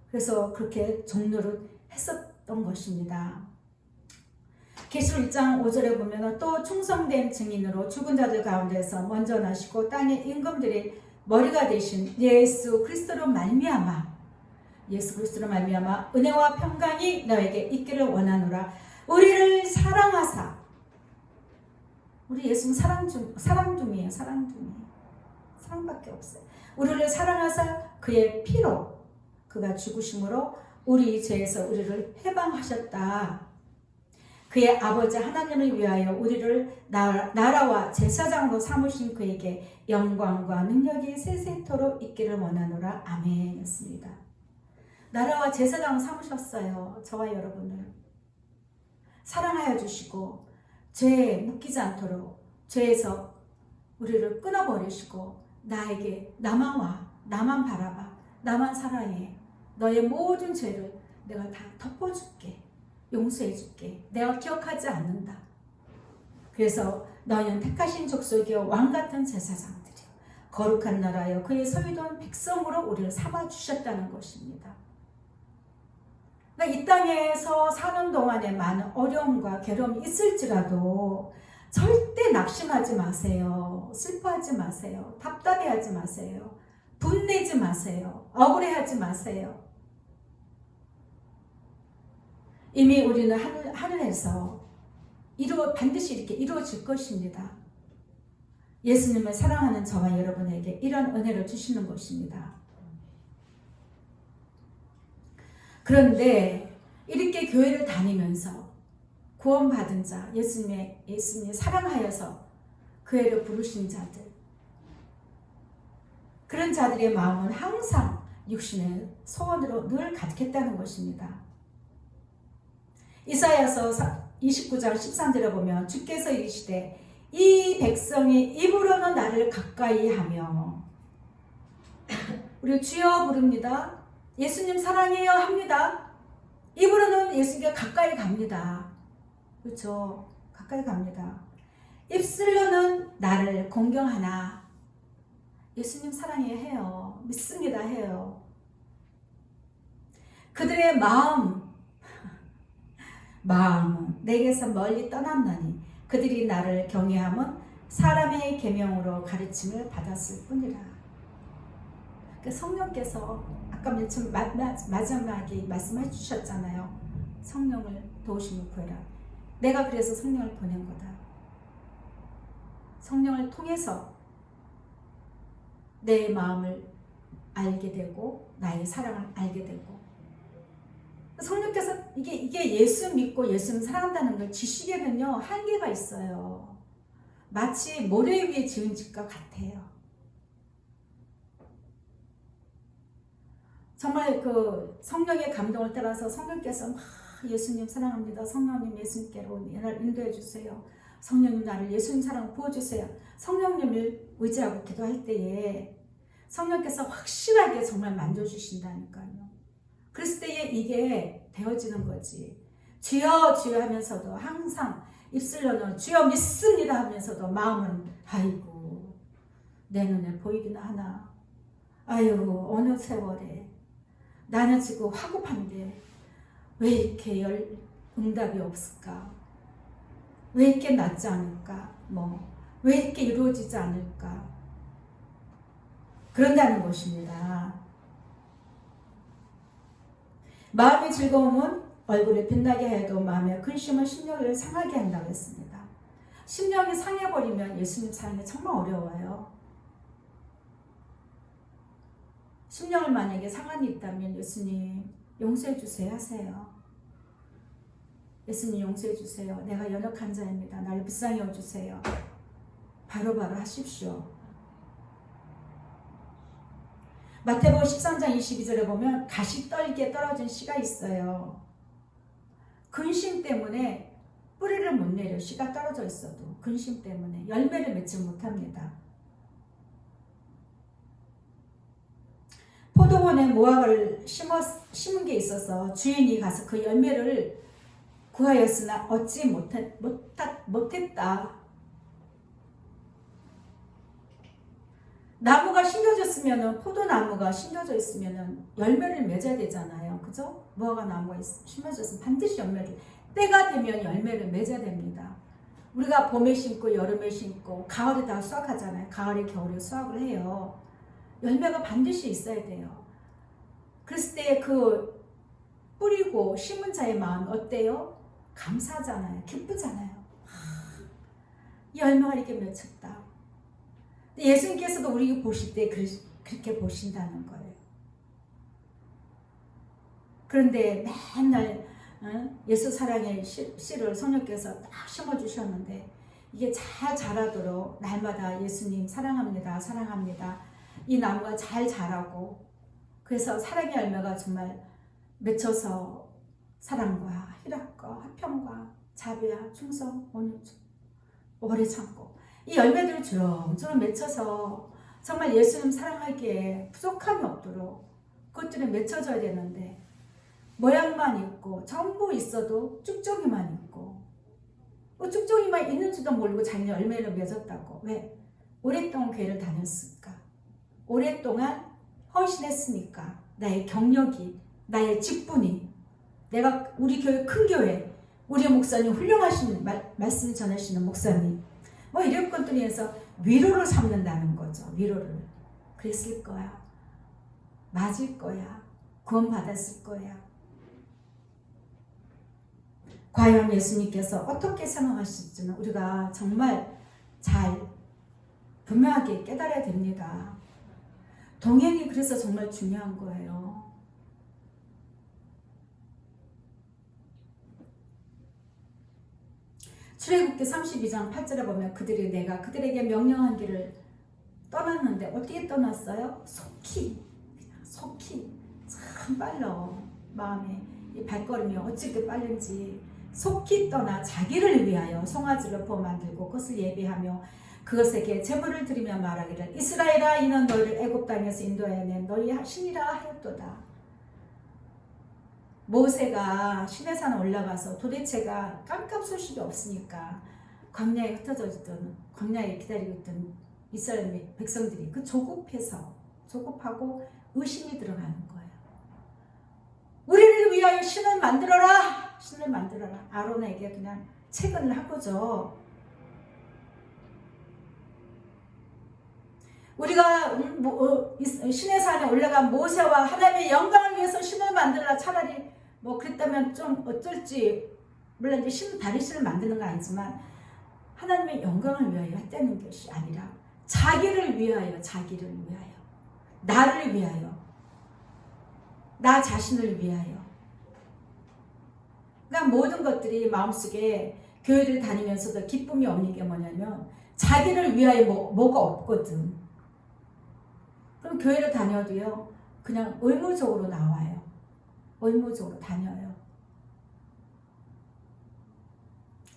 그래서 그렇게 종노릇 했었던 것입니다. 계시록 1장 5절에 보면 또 충성된 증인으로 죽은 자들 가운데서 먼저 나시고 땅의 임금들의 머리가 되신 예수 그리스도로 말미암아 은혜와 평강이 너에게 있기를 원하노라. 우리를 사랑하사. 우리 예수는 사랑둥이에요. 사랑밖에 없어요. 우리를 사랑하사 그의 피로 그가 죽으심으로 우리 죄에서 우리를 해방하셨다. 그의 아버지 하나님을 위하여 우리를 나라와 제사장으로 삼으신 그에게 영광과 능력이 세세토록 있기를 원하노라. 아멘. 였습니다. 나라와 제사장으로 삼으셨어요. 저와 여러분을 사랑하여 주시고 죄에 묶이지 않도록 죄에서 우리를 끊어버리시고 나에게 나만 와, 나만 바라봐, 나만 사랑해, 너의 모든 죄를 내가 다 덮어줄게, 용서해줄게, 내가 기억하지 않는다. 그래서 너희는 택하신 족속이여 왕같은 제사장들이여 거룩한 나라여 그의 소유된 백성으로 우리를 삼아주셨다는 것입니다. 이 땅에서 사는 동안에 많은 어려움과 괴로움이 있을지라도 절대 낙심하지 마세요. 슬퍼하지 마세요. 답답해하지 마세요. 분내지 마세요. 억울해하지 마세요. 이미 우리는 하늘에서 반드시 이렇게 이루어질 것입니다. 예수님을 사랑하는 저와 여러분에게 이런 은혜를 주시는 것입니다. 그런데 이렇게 교회를 다니면서 구원받은 자, 예수님이 사랑하여서 교회를 부르신 자들, 그런 자들의 마음은 항상 육신의 소원으로 늘 가득했다는 것입니다. 이사야서 29장 13절에 보면 주께서 이르시되 이 백성이 입으로는 나를 가까이 하며, 우리 주여 부릅니다. 예수님 사랑해요 합니다. 입으로는 예수님께 가까이 갑니다. 그렇죠? 가까이 갑니다. 입술로는 나를 공경하나 예수님 사랑해요 해요. 믿습니다 해요. 그들의 마음은 내게서 멀리 떠났나니 그들이 나를 경외함은 사람의 계명으로 가르침을 받았을 뿐이라. 성령께서 아까 마지막에 말씀해 주셨잖아요. 성령을 도우심을 구해라. 내가 그래서 성령을 보낸 거다. 성령을 통해서 내 마음을 알게 되고 나의 사랑을 알게 되고, 성령께서 이게 예수 믿고 예수님 사랑한다는 걸 지시기에는요 한계가 있어요. 마치 모래 위에 지은 집과 같아요. 정말 그 성령의 감동을 따라서 성령께서 막 예수님 사랑합니다. 성령님 예수님께로 나를 인도해 주세요. 성령님 나를 예수님 사랑 부어주세요. 성령님을 의지하고 기도할 때에 성령께서 확실하게 정말 만져주신다니까요. 그랬을 때에 이게 되어지는 거지. 주여 주여 하면서도 항상 입술로는 주여 믿습니다 하면서도 마음은 아이고 내 눈에 보이기나 하나, 아유 어느 세월에 나는 지금 화급한데 왜 이렇게 응답이 없을까, 왜 이렇게 낫지 않을까, 왜 이렇게 이루어지지 않을까, 그런다는 것입니다. 마음의 즐거움은 얼굴을 빛나게 해도 마음의 근심은 심령을 상하게 한다고 했습니다. 심령이 상해버리면 예수님 사랑이 정말 어려워요. 심령을 만약에 상한이 있다면 예수님 용서해 주세요 하세요. 예수님 용서해 주세요. 내가 연약한 자입니다. 나를 불쌍히 여주세요. 바로바로 하십시오. 마태복음 13장 22절에 보면 가시떨기에 떨어진 씨가 있어요. 근심 때문에 뿌리를 못 내려. 씨가 떨어져 있어도 근심 때문에 열매를 맺지 못합니다. 포도원에 무화과를 심은 게 있어서 주인이 가서 그 열매를 구하였으나 얻지 못했다. 나무가 심겨졌으면, 포도나무가 심겨져 있으면 열매를 맺어야 되잖아요. 그죠? 무화과 나무가 심어졌으면 반드시 때가 되면 열매를 맺어야 됩니다. 우리가 봄에 심고 여름에 심고 가을에 다 수확하잖아요. 가을에 겨울에 수확을 해요. 열매가 반드시 있어야 돼요. 그랬을 때 그 뿌리고 심은 자의 마음이 어때요? 감사하잖아요. 기쁘잖아요. 이 열매가 이렇게 맺혔다. 예수님께서도 우리 보실 때 그렇게 보신다는 거예요. 그런데 맨날 예수 사랑의 씨를 성령께서 딱 심어주셨는데 이게 잘 자라도록 날마다 예수님 사랑합니다, 사랑합니다. 이 나무가 잘 자라고 그래서 사랑의 열매가 정말 맺혀서 사랑과 희락과 화평과 자비와 충성, 온유, 오래 참고 이 열매들을 주렁주렁 맺혀서 정말 예수님 사랑하기에 부족함이 없도록 그것들이 맺혀져야 되는데 모양만 있고 전부 있어도 쭉정이만 있고 쭉정이만 있는지도 모르고 자기는 열매를 맺었다고. 왜? 오랫동안 교회를 다녔으니까. 오랫동안 헌신했으니까. 나의 경력이, 나의 직분이, 내가 우리 교회 큰 교회, 우리 목사님 훌륭하신 말씀 전하시는 목사님 뭐 이런 것들에 의해서 위로를 삼는다는 거죠. 위로를. 그랬을 거야. 맞을 거야. 구원 받았을 거야. 과연 예수님께서 어떻게 생각하실지는 우리가 정말 잘 분명하게 깨달아야 됩니다. 동행이 그래서 정말 중요한 거예요. 출애굽기 32장 8절에 보면 그들이 내가 그들에게 명령한 길을 떠났는데 어떻게 떠났어요? 속히 참 빨라. 마음에 이 발걸음이 어찌게 빠른지 속히 떠나 자기를 위하여 송아지를 부어 만들고 그것을 예비하며 그것에게 제물을 드리며 말하기를 이스라엘아 이는 너희를 애굽 땅에서 인도하여 낸 너희 신이라 하였도다. 모세가 시내산 올라가서 도대체가 깜깜 소식이 없으니까 광야에 흩어져 있던 광야에 기다리고 있던 이스라엘 백성들이 그 조급하고 의심이 들어가는 거예요. 우리를 위하여 신을 만들어라. 아론에게 그냥 채근을 한 거죠. 우리가 신의 산에 올라간 모세와 하나님의 영광을 위해서 신을 만들라. 차라리 뭐 그랬다면 좀 어쩔지. 물론 이제 다른 신을 만드는 건 아니지만 하나님의 영광을 위하여 했다는 것이 아니라 자기를 위하여, 나를 위하여, 나 자신을 위하여. 그러니까 모든 것들이 마음속에 교회를 다니면서도 기쁨이 없는 게 뭐냐면 자기를 위하여 뭐가 없거든. 그럼 교회를 다녀도요 그냥 의무적으로 나와요. 의무적으로 다녀요.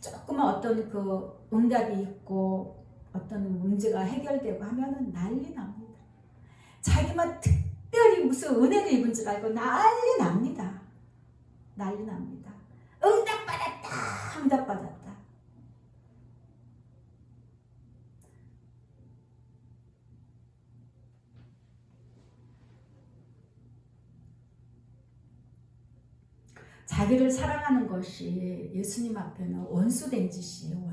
조금만 어떤 그 응답이 있고 어떤 문제가 해결되고 하면은 난리 납니다. 자기만 특별히 무슨 은혜를 입은 줄 알고 난리 납니다. 응답받았다. 자기를 사랑하는 것이 예수님 앞에는 원수된 짓이에요.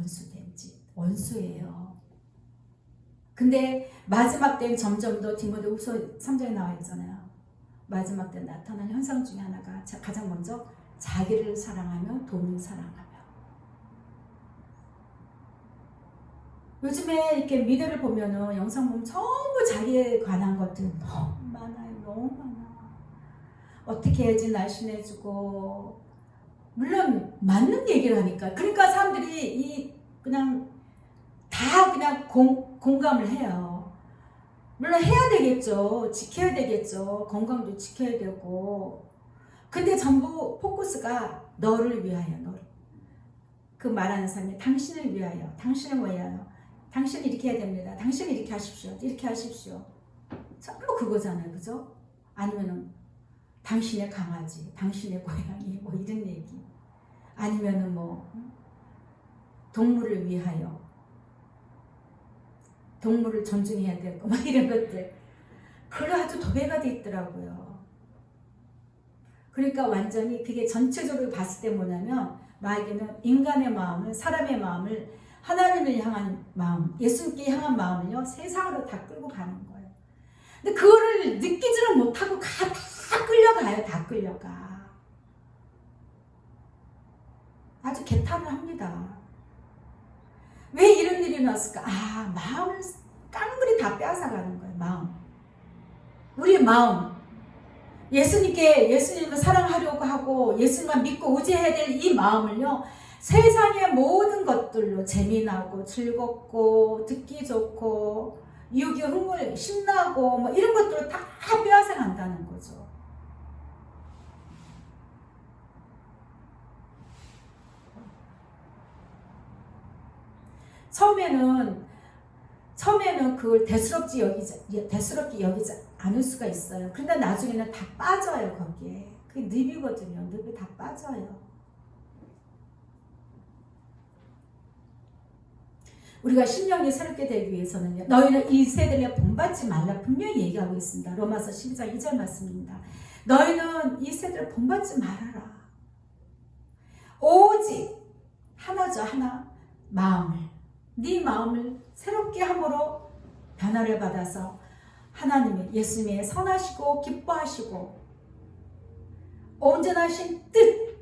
원수예요. 근데 마지막 때는 점점 더 디모데후서 3장에 나와 있잖아요. 마지막 때 나타난 현상 중에 하나가 가장 먼저 자기를 사랑하며 돈을 사랑하며. 요즘에 이렇게 미디어를 보면은 영상 보면 전부 자기에 관한 것들 너무 많아. 어떻게 해야지 날씬해지고 물론 맞는 얘기를 하니까 그러니까 사람들이 그냥 다 그냥 공감을 해요. 물론 해야 되겠죠. 지켜야 되겠죠. 건강도 지켜야 되고. 근데 전부 포커스가 너를 위하여, 그 말하는 사람이 당신을 위하여, 당신을 위하여, 당신이 이렇게 해야 됩니다. 당신이 이렇게 하십시오. 전부 그거잖아요. 그죠? 아니면은 당신의 강아지, 당신의 고양이 뭐 이런 얘기. 아니면은 뭐 동물을 위하여, 동물을 존중해야 되고 막 이런 것들. 그걸 아주 도배가 돼 있더라고요. 그러니까 완전히 그게 전체적으로 봤을 때 뭐냐면 마귀는 인간의 마음을, 사람의 마음을 하나님을 향한 마음, 예수님께 향한 마음을요 세상으로 다 끌고 가는 거예요. 근데 그거를 느끼지를 못하고 다 끌려가. 아주 개탄을 합니다. 왜 이런 일이 났을까? 마음을 깡그리 다 빼앗아가는 거예요. 마음. 우리 마음. 예수님을 사랑하려고 하고 예수님만 믿고 의지해야 될 이 마음을요, 세상의 모든 것들로 재미나고 즐겁고 듣기 좋고 유교 흥을 신나고 뭐 이런 것들을 다 빼앗아 간다는 거죠. 처음에는 그걸 대수롭게 여기지 않을 수가 있어요. 그런데 나중에는 다 빠져요, 거기에. 그게 늪이거든요. 늪이 다 빠져요. 우리가 심령이 새롭게 되기 위해서는요, 너희는 이 세대에 본받지 말라 분명히 얘기하고 있습니다. 로마서 12장 2절 말씀입니다. 너희는 이 세대를 본받지 말아라. 오직 하나죠, 하나. 네 마음을 새롭게 함으로 변화를 받아서 하나님의 예수님의 선하시고 기뻐하시고 온전하신 뜻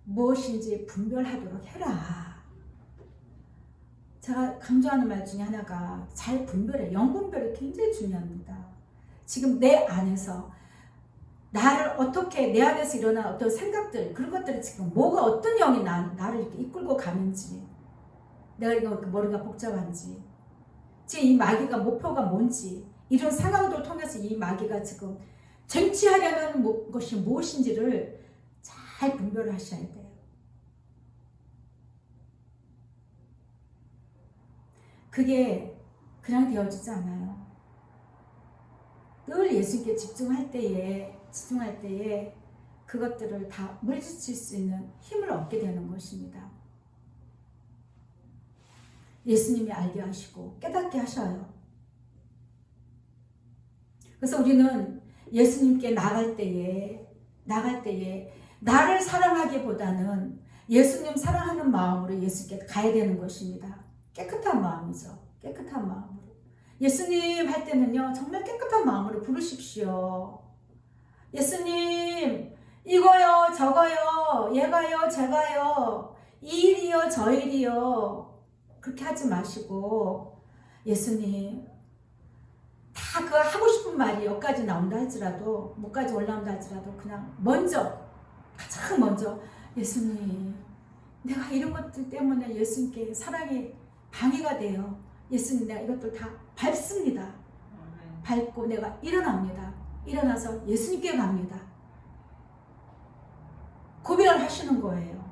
무엇인지 분별하도록 해라. 제가 강조하는 말 중에 하나가 잘 분별해. 영분별이 굉장히 중요합니다. 지금 내 안에서 나를 어떻게, 내 안에서 일어난 어떤 생각들, 그런 것들이 지금 뭐가, 어떤 영이 나를 이렇게 이끌고 가는지, 내가 이거 머리가 복잡한지, 지금 이 마귀가 목표가 뭔지, 이런 상황들을 통해서 이 마귀가 지금 쟁취하려는 것이 무엇인지를 잘 분별을 하셔야 돼요. 그게 그냥 되어지지 않아요. 늘 예수님께 집중할 때에 그것들을 다 물리칠 수 있는 힘을 얻게 되는 것입니다. 예수님이 알게 하시고 깨닫게 하셔요. 그래서 우리는 예수님께 나갈 때에 나를 사랑하기보다는 예수님 사랑하는 마음으로 예수님께 가야 되는 것입니다. 깨끗한 마음이죠. 깨끗한 마음으로. 예수님 할 때는요, 정말 깨끗한 마음으로 부르십시오. 예수님, 이거요, 저거요, 얘가요, 제가요, 이 일이요, 저 일이요. 그렇게 하지 마시고, 예수님, 다 그 하고 싶은 말이 여기까지 나온다 할지라도, 목까지 올라온다 할지라도, 그냥 가장 먼저, 예수님, 내가 이런 것들 때문에 예수님께 사랑이 방해가 돼요. 예수님, 내가 이것들 다 밟습니다. 밟고 내가 일어납니다. 일어나서 예수님께 갑니다. 고백을 하시는 거예요.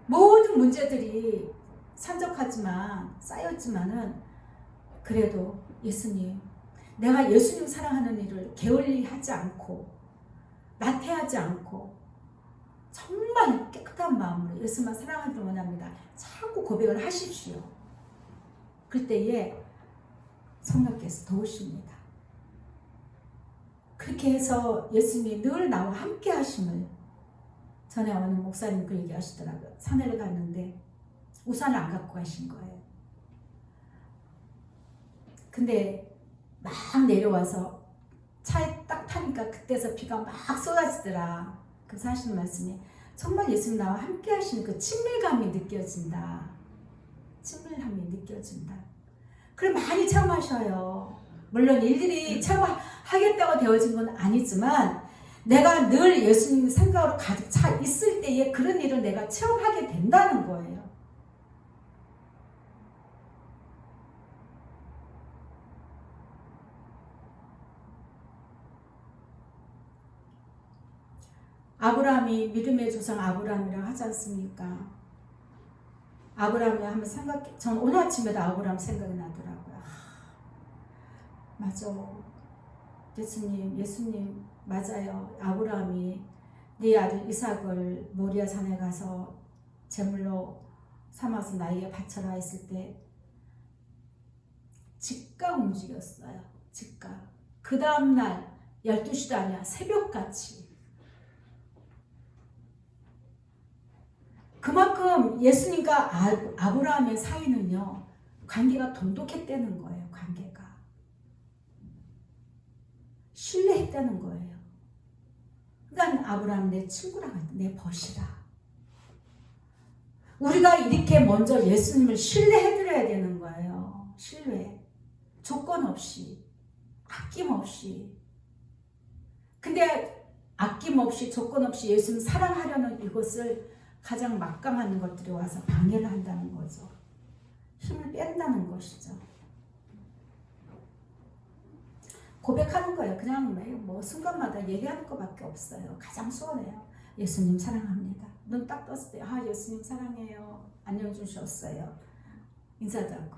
모든 문제들이 쌓였지만은 그래도 예수님, 내가 예수님 사랑하는 일을 게을리하지 않고 나태하지 않고 정말 깨끗한 마음으로 예수만 사랑하기를 원합니다. 자꾸 고백을 하십시오. 그때에 성령께서 도우십니다. 그렇게 해서 예수님이 늘 나와 함께 하심을 전에 어느 목사님 그 얘기 하시더라고요. 산을 갔는데 우산을 안 갖고 가신 거예요. 근데 막 내려와서 차에 딱 타니까 그때서 비가 막 쏟아지더라. 그래서 하시는 말씀이 정말 예수님 나와 함께 하시는 그 친밀감이 느껴진다. 친밀함이 느껴진다. 그걸 많이 체험하셔요. 물론 일일이 체험하겠다고 되어진 건 아니지만 내가 늘 예수님 생각으로 가득 차 있을 때에 그런 일을 내가 체험하게 된다는 거예요. 아브라함이 믿음의 조상 아브라함이라고 하지 않습니까? 아브라함을 한번 전 오늘 아침에도 아브라함 생각이 나더라고요. 맞아. 예수님 맞아요. 아브라함이 네 아들 이삭을 모리아 산에 가서 제물로 삼아서 나에게 바쳐라 했을 때 즉각 움직였어요. 즉각. 그 다음날 12시도 아니야. 새벽같이. 그만큼 예수님과 아브라함의 사이는요, 관계가 돈독했다는 거예요. 관계가 신뢰했다는 거예요. 그러니까 아브라함 내 친구라, 내 벗이라. 우리가 이렇게 먼저 예수님을 신뢰해드려야 되는 거예요. 신뢰, 조건 없이, 아낌없이. 근데 아낌없이 조건 없이 예수님 사랑하려는 이것을 가장 막강한 것들이 와서 방해를 한다는 거죠. 힘을 뺀다는 것이죠. 고백하는 거예요. 그냥 뭐 순간마다 얘기하는 것밖에 없어요. 가장 수월해요. 예수님 사랑합니다. 눈 딱 떴을 때 예수님 사랑해요. 안녕 주셨어요. 인사도 하고.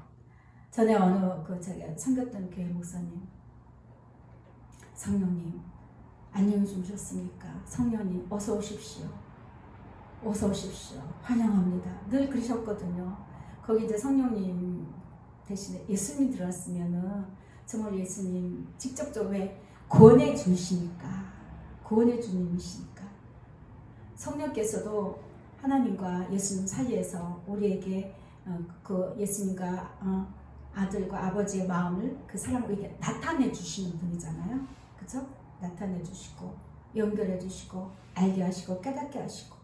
전에 어느 제가 섬겼던 교회 목사님, 성령님 안녕 주셨습니까? 성령님 어서 오십시오. 어서 오십시오. 환영합니다. 늘 그러셨거든요. 거기 이제 성령님 대신에 예수님 들어왔으면은 정말 예수님 직접적으로 왜 구원해 주시니까, 구원해 주님이시니까 성령께서도 하나님과 예수님 사이에서 우리에게 그 예수님과 아들과 아버지의 마음을 그 사람에게 나타내 주시는 분이잖아요. 그죠? 나타내 주시고 연결해 주시고 알게 하시고 깨닫게 하시고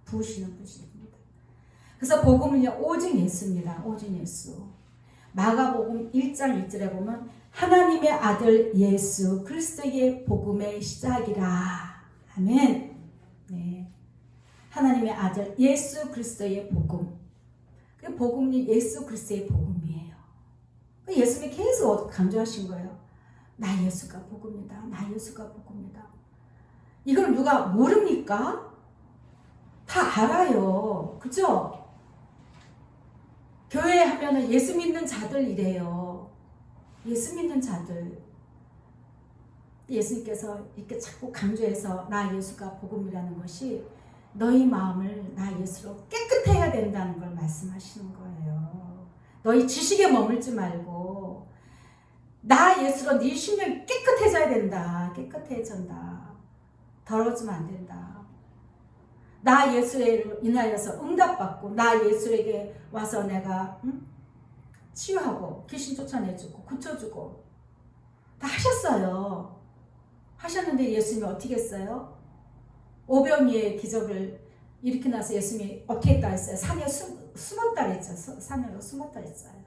부으시는 분이십니다. 그래서 복음은요 오직 예수입니다. 오직 예수. 마가복음 1장 1절에 보면 하나님의 아들 예수 그리스도의 복음의 시작이라. 아멘. 네. 하나님의 아들 예수 그리스도의 복음. 그 복음이 예수 그리스도의 복음이에요. 예수님이 계속 강조하신 거예요. 나 예수가 복음이다. 나 예수가 복음이다. 이걸 누가 모릅니까? 다 알아요. 그죠? 교회 하면은 예수 믿는 자들이래요. 예수 믿는 자들. 예수님께서 이렇게 자꾸 강조해서 나 예수가 복음이라는 것이 너희 마음을 나 예수로 깨끗해야 된다는 걸 말씀하시는 거예요. 너희 지식에 머물지 말고 나 예수로 네 심령이 깨끗해져야 된다. 깨끗해진다. 더러워지면 안 된다. 나 예수에 인하여서 응답받고 나 예수에게 와서 내가 치유하고 귀신 쫓아내주고 고쳐주고 다 하셨어요. 하셨는데 예수님이 어떻게 했어요? 오병이의 기적을 일으키고 나서 예수님이 어떻게 했다 했어요? 산에 숨었다 했죠. 산으로 숨었다 했어요.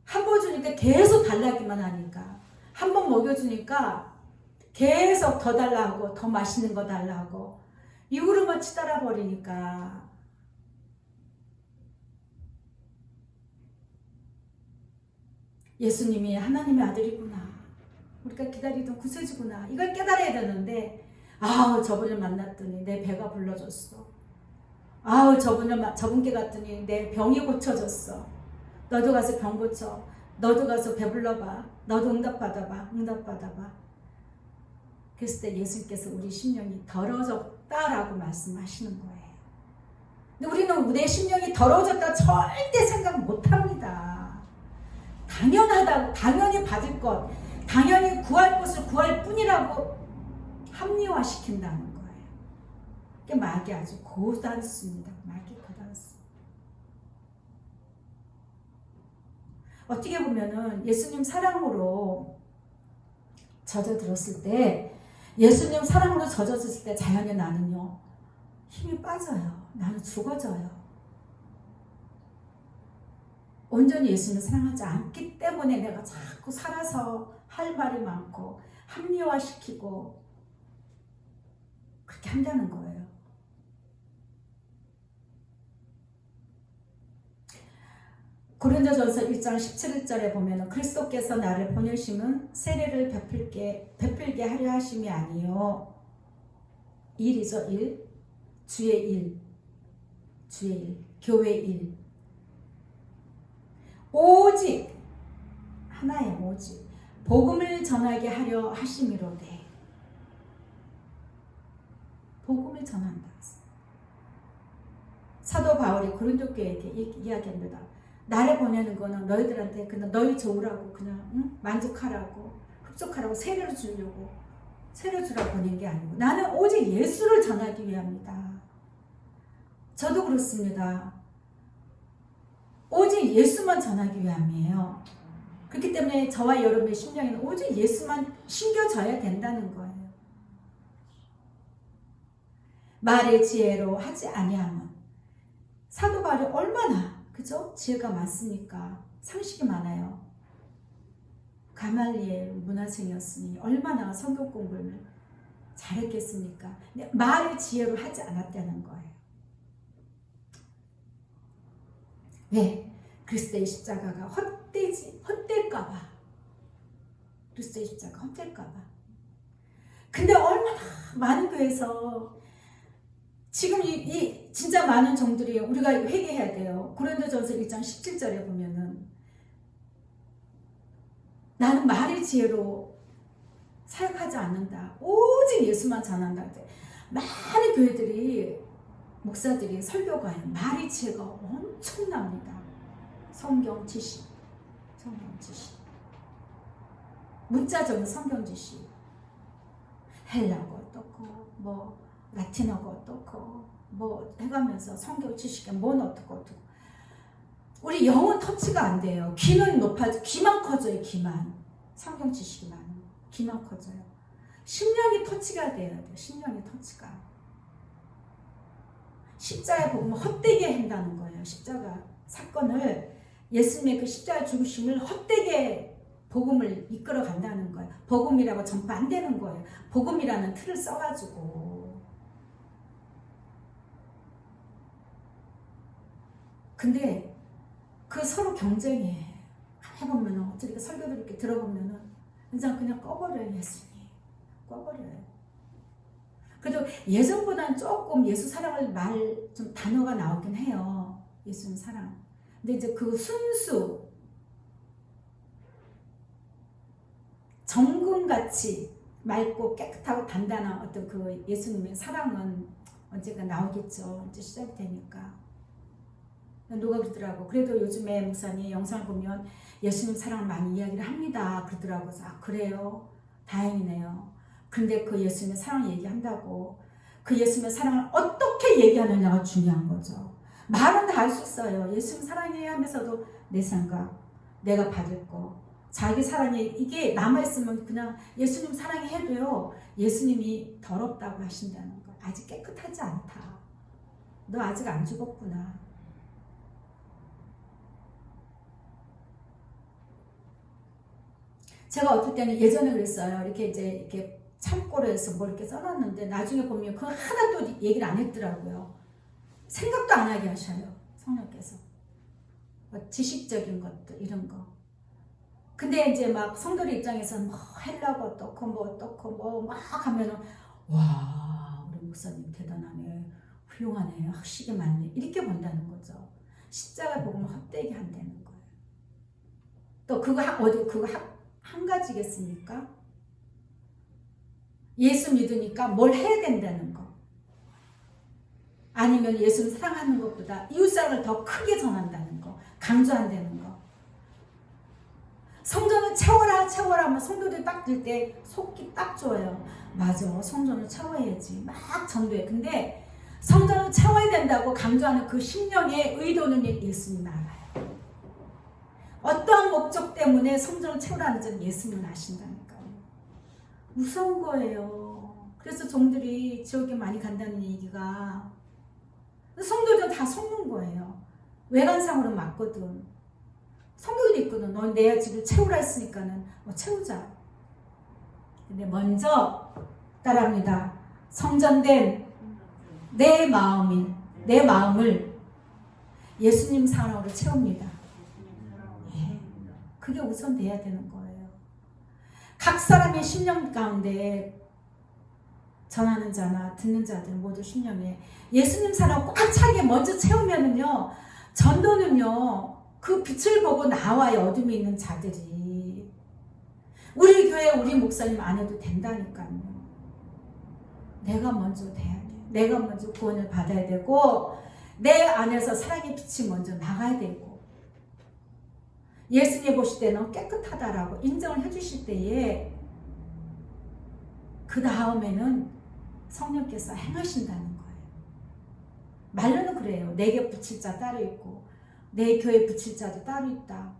한 번 주니까 계속 달라기만 하니까 한 번 먹여주니까 계속 더 달라고 더 맛있는 거 달라고 이후로만 치달아 버리니까 예수님이 하나님의 아들이구나. 우리가 기다리던 구세주구나. 이걸 깨달아야 되는데 저분을 만났더니 내 배가 불러졌어. 저분께 갔더니 내 병이 고쳐졌어. 너도 가서 병 고쳐. 너도 가서 배불러봐. 너도 응답받아봐. 그랬을 때 예수님께서 우리 심령이 더러워졌다라고 말씀하시는 거예요. 근데 우리는 내 심령이 더러워졌다 절대 생각 못합니다. 당연하다고, 당연히 받을 것, 당연히 구할 것을 구할 뿐이라고 합리화시킨다는 거예요. 그게 막이 아주 고단수입니다. 막이 고단수. 어떻게 보면은 예수님 사랑으로 젖어들었을 때, 예수님 사랑으로 젖어졌을 때 자연의 나는요 힘이 빠져요. 나는 죽어져요. 온전히 예수님을 사랑하지 않기 때문에 내가 자꾸 살아서 할 말이 많고 합리화시키고 그렇게 한다는 거예요. 고린도전서 1장 17절에 보면 그리스도께서 나를 보내심은 세례를 베풀게 하려 하심이 아니요. 일이죠. 일. 주의 일. 교회 일. 오직 하나의 오직 복음을 전하게 하려 하심이로되. 복음을 전한다. 사도 바울이 고린도 교회에게 이야기합니다. 나를 보내는 거는 너희들한테 그냥 너희 좋으라고 그냥 만족하라고 흡족하라고 세례를 주려고 세례 주라고 보낸 게 아니고 나는 오직 예수를 전하기 위함이다. 저도 그렇습니다. 오직 예수만 전하기 위함이에요. 그렇기 때문에 저와 여러분의 심령에는 오직 예수만 심겨져야 된다는 거예요. 말의 지혜로 하지 아니하면 사도 바울이 얼마나 그죠? 지혜가 많으니까 상식이 많아요. 가말리엘 문화생이었으니 얼마나 성경 공부를 잘했겠습니까? 근데 말의 지혜로 하지 않았다는 거예요. 왜? 그리스도의 십자가가 헛될까봐. 그리스도의 십자가 헛될까봐. 근데 얼마나 많은 교회에서 지금 이 진짜 많은 종들이 우리가 회개해야 돼요. 고린도전서 1장 17절에 보면은 나는 말의 지혜로 사역하지 않는다. 오직 예수만 전한다. 많은 교회들이 목사들이 설교가에 말의 지혜가 엄청납니다. 성경 지식. 문자적인 성경 지식. 헬라어 어떻고 뭐 라틴어가 어떻고 뭐 해가면서 성경 지식에 뭔 어떻고 우리 영혼 터치가 안 돼요. 귀는 높아져, 귀만 커져요. 귀만. 성경 지식이 많은 귀만 커져요. 심령이 터치가 돼야 돼요. 심령이 터치가. 십자가의 복음을 헛되게 한다는 거예요. 십자가 사건을 예수님의 그 십자가 죽으심을 헛되게 복음을 이끌어 간다는 거예요. 복음이라고 전파 안 되는 거예요. 복음이라는 틀을 써가지고. 근데 그 서로 경쟁해. 해보면은 어떻게 설교들 이렇게 들어보면은 그냥 꺼버려요. 예수님 꺼버려요. 그래도 예전보다는 조금 예수 사랑을 좀 단어가 나오긴 해요. 예수님 사랑. 근데 이제 그 순수 정금같이 맑고 깨끗하고 단단한 어떤 그 예수님의 사랑은 언젠가 나오겠죠. 이제 시작이 되니까. 누가 그러더라고. 그래도 요즘에 목사님 영상을 보면 예수님 사랑을 많이 이야기를 합니다. 그러더라고요. 아, 그래요? 다행이네요. 근데 그 예수님의 사랑을 얘기한다고 그 예수님의 사랑을 어떻게 얘기하느냐가 중요한 거죠. 말은 다 할 수 있어요. 예수님 사랑해 하면서도 내 생각, 내가 받을 거, 자기 사랑에 이게 남아있으면 그냥 예수님 사랑해 해도요. 예수님이 더럽다고 하신다는 거. 아직 깨끗하지 않다. 너 아직 안 죽었구나. 제가 어떨 때는 예전에 그랬어요. 이렇게 참고로 해서 뭐 이렇게 써놨는데 나중에 보면 그거 하나도 얘기를 안 했더라고요. 생각도 안 하게 하셔요. 성령께서. 뭐 지식적인 것들 이런 거. 근데 이제 막 성도들 입장에서는 뭐 헬라고 어떻고 뭐 어떻고 뭐 막 하면은 와 우리 목사님 대단하네. 훌륭하네. 학식이 많네. 이렇게 본다는 거죠. 십자가 복음을 헛되게 한다는 거예요. 또 그거 한 가지겠습니까? 예수 믿으니까 뭘 해야 된다는 거. 아니면 예수를 사랑하는 것보다 이웃사랑을 더 크게 전한다는 거. 강조한다는 거. 성전을 채워라 하면 성도들이 딱 들 때 속기 딱 좋아요. 맞아. 성전을 채워야지. 막 전도해. 근데 성전을 채워야 된다고 강조하는 그 심령의 의도는 예수님 알아요. 어떠한 목적 때문에 성전을 채우라는 줄 예수님은 아신다니까요. 무서운 거예요. 그래서 종들이 지옥에 많이 간다는 얘기가 성도들은 다 속는 거예요. 외관상으로 맞거든. 성도들이 있거든. 너 내 집을 채우라 했으니까는 채우자. 근데 먼저 따라합니다. 성전된 내 마음을 예수님 사랑으로 채웁니다. 그게 우선 돼야 되는 거예요. 각 사람의 심령 가운데 전하는 자나 듣는 자들 모두 심령에 예수님 사랑 꽉 차게 먼저 채우면은요, 전도는요, 그 빛을 보고 나와요. 어둠에 있는 자들이. 우리 교회 우리 목사님 안 해도 된다니까요. 내가 먼저 돼야 돼. 내가 먼저 구원을 받아야 되고 내 안에서 사랑의 빛이 먼저 나가야 되고 예수님 보실 때는 깨끗하다라고 인정을 해주실 때에 그 다음에는 성령께서 행하신다는 거예요. 말로는 그래요. 내게 붙일 자 따로 있고 내 교회 붙일 자도 따로 있다.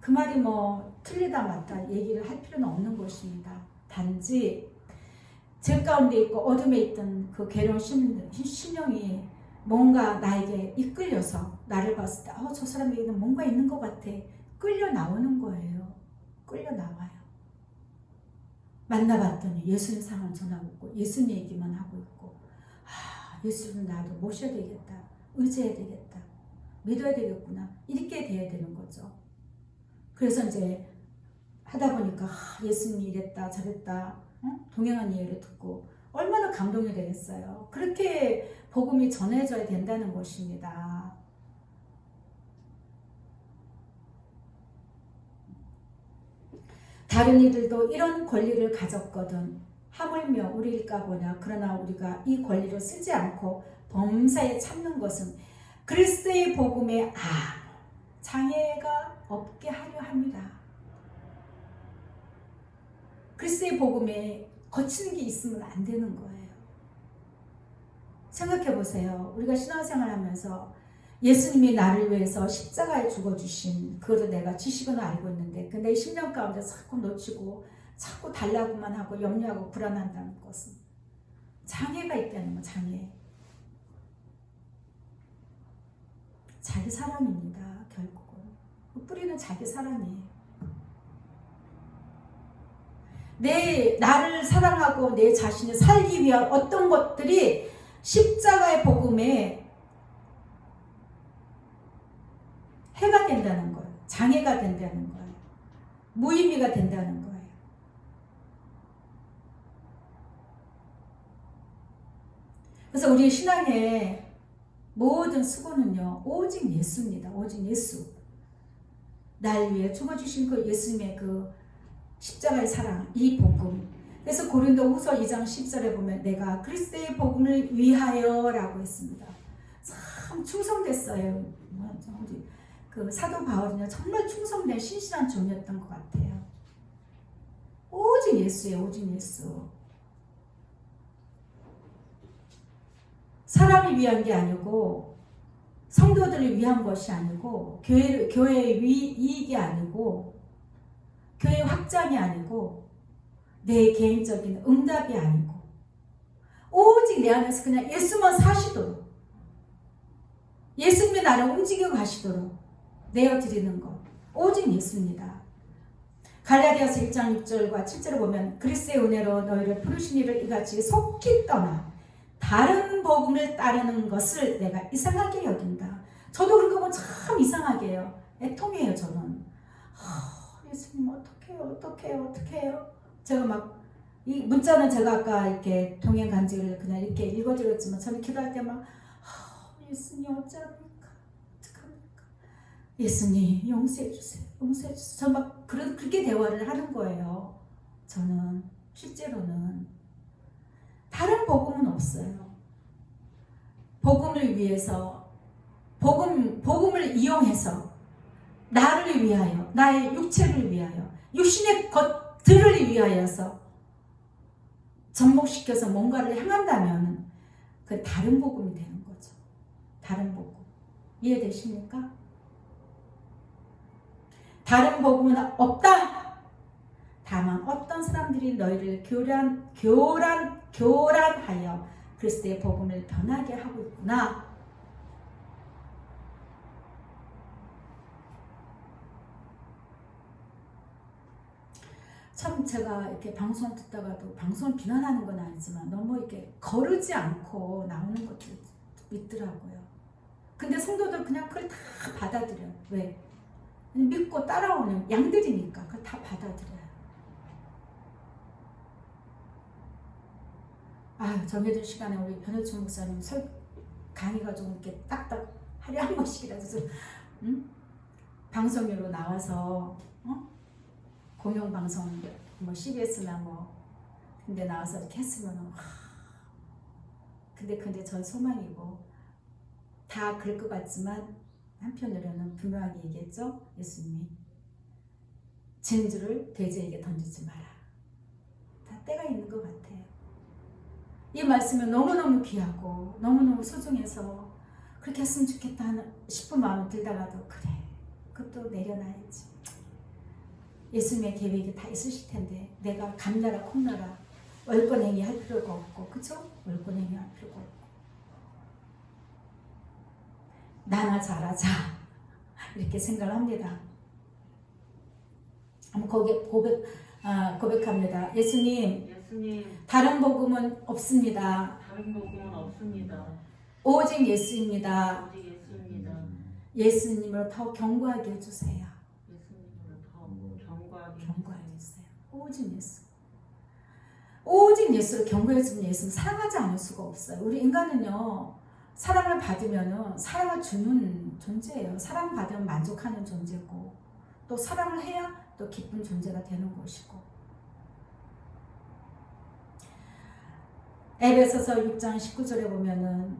그 말이 뭐 틀리다 맞다 얘기를 할 필요는 없는 것입니다. 단지 제 가운데 있고 어둠에 있던 그 괴로운 심령이 뭔가 나에게 이끌려서 나를 봤을 때 저 사람에게는 뭔가 있는 것 같아. 끌려 나오는 거예요. 끌려 나와요. 만나봤더니 예수님 상을 전하고 있고 예수님 얘기만 하고 있고, 예수를 나도 모셔야 되겠다, 의지해야 되겠다, 믿어야 되겠구나, 이렇게 돼야 되는 거죠. 그래서 이제 하다 보니까 예수님이 이랬다 저랬다 동행한 예를 듣고 얼마나 감동이 되겠어요. 그렇게 복음이 전해져야 된다는 것입니다. 다른 이들도 이런 권리를 가졌거든 하물며 우리일까 보냐. 그러나 우리가 이 권리를 쓰지 않고 범사에 참는 것은 그리스도의 복음에 장애가 없게 하려 합니다. 그리스도의 복음에 거치는 게 있으면 안 되는 거예요. 생각해 보세요. 우리가 신앙생활 하면서 예수님이 나를 위해서 십자가에 죽어주신 그거를 내가 지식은 알고 있는데 내 심령 가운데 자꾸 놓치고 자꾸 달라고만 하고 염려하고 불안한다는 것은 장애가 있다는 거. 장애. 자기 사랑입니다. 결국은 그 뿌리는 자기 사랑이에요. 나를 사랑하고 내 자신을 살기 위한 어떤 것들이 십자가의 복음에 해가 된다는 거예요. 장애가 된다는 거예요. 무의미가 된다는 거예요. 그래서 우리 신앙의 모든 수고는요, 오직 예수입니다. 오직 예수. 날 위해 죽어주신 그 예수님의 그 십자가의 사랑, 이 복음. 그래서 고린도후서 2장 10절에 보면 내가 그리스도의 복음을 위하여 라고 했습니다. 참 충성됐어요. 그 사도 바울은요, 정말 충성된 신실한 종이었던 것 같아요. 오직 예수예요. 오직 예수. 사람을 위한 게 아니고 성도들을 위한 것이 아니고 교회의 이익이 아니고 교회 확장이 아니고 내 개인적인 응답이 아니고 오직 내 안에서 그냥 예수만 사시도록 예수님이 나를 움직여 가시도록 내어드리는 것 오직 예수입니다. 갈라디아서 1장 6절과 7절을 보면 그리스도의 은혜로 너희를 부르신 이를 이같이 속히 떠나 다른 복음을 따르는 것을 내가 이상하게 여긴다. 저도 그런 거 보면 참 이상하게 해요. 애통해요. 저는 예수님 어떡해요. 제가 막 이 문자는 제가 아까 이렇게 동행 간증을 그냥 이렇게 읽어드렸지만 저는 기도할 때 막 예수님 어쩌합니까? 예수님 용서해 주세요. 저 막 그렇게 대화를 하는 거예요. 저는 실제로는 다른 복음은 없어요. 복음을 위해서 복음을 이용해서 나를 위하여 나의 육체를 위하여 육신의 것들을 위하여서 접목시켜서 뭔가를 행한다면 그 다른 복음이 되는 거죠. 다른 복음. 이해되십니까? 다른 복음은 없다. 다만 어떤 사람들이 너희를 교란하여 그리스도의 복음을 변하게 하고 있구나. 참 제가 이렇게 방송 듣다가도 방송 비난하는 건 아니지만 너무 이렇게 거르지 않고 나오는 것들이 있더라고요. 근데 성도들 그냥 그걸 다 받아들여요. 왜? 믿고 따라오는 양들이니까 그걸 다 받아들여요. 정해진 시간에 우리 변호춘 목사님 강의가 좀 이렇게 딱딱 하루에 한 번씩이라도 좀 방송으로 나와서 공영방송 뭐 CBS나 뭐 근데 나와서 이렇게 했으면 근데 전 소망이고 다 그럴 것 같지만 한편으로는 분명하게 얘기했죠. 예수님이 진주를 돼지에게 던지지 마라. 다 때가 있는 것 같아요. 이 말씀은 너무너무 귀하고 너무너무 소중해서 그렇게 했으면 좋겠다 싶은 마음이 들다가도 그래 그것도 내려놔야지. 예수님의 계획이 다 있으실 텐데 내가 감나라 콩나라 월권행위 할 필요가 없고 그쵸? 월권행위 할 필요가 없고 나나 잘하자 이렇게 생각을 합니다. 한번 고백합니다. 예수님, 다른 복음은 없습니다. 오직 예수입니다. 예수님을 더 견고하게 해주세요. 견고하게 해주세요. 오직 예수. 오직 예수를 견고해주면 예수는 사랑하지 않을 수가 없어요. 우리 인간은요, 사랑을 받으면 사랑을 주는 존재예요. 사랑 받으면 만족하는 존재고, 또 사랑을 해야 또 기쁜 존재가 되는 것이고. 에베소서 6장 19절에 보면은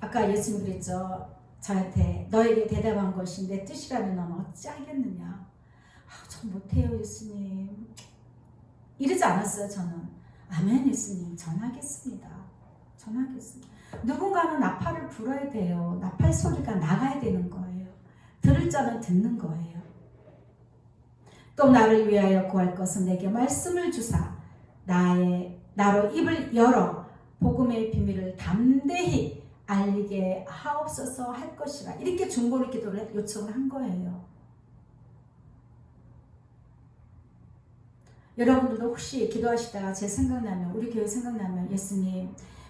아까 예수님 그랬죠. 저한테 너에게 대답한 것이 내 뜻이라면 너는 어찌하겠느냐. 전 못해요 예수님. 이러지 않았어요. 저는 아멘 예수님 전하겠습니다. 전하겠습니다. 누군가는 나팔을 불어야 돼요. 나팔 소리가 나가야 되는 거예요. 들을 자는 듣는 거예요. 또 나를 위하여 구할 것은 내게 말씀을 주사 나로 입을 열어 복음의 비밀을 담대히 알리게 하옵소서 할 것이라. 이렇게 중보를 기도를 요청을 한 거예요. 여러분들도 혹시 기도하시다가 제 생각나면, 우리 교회 생각나면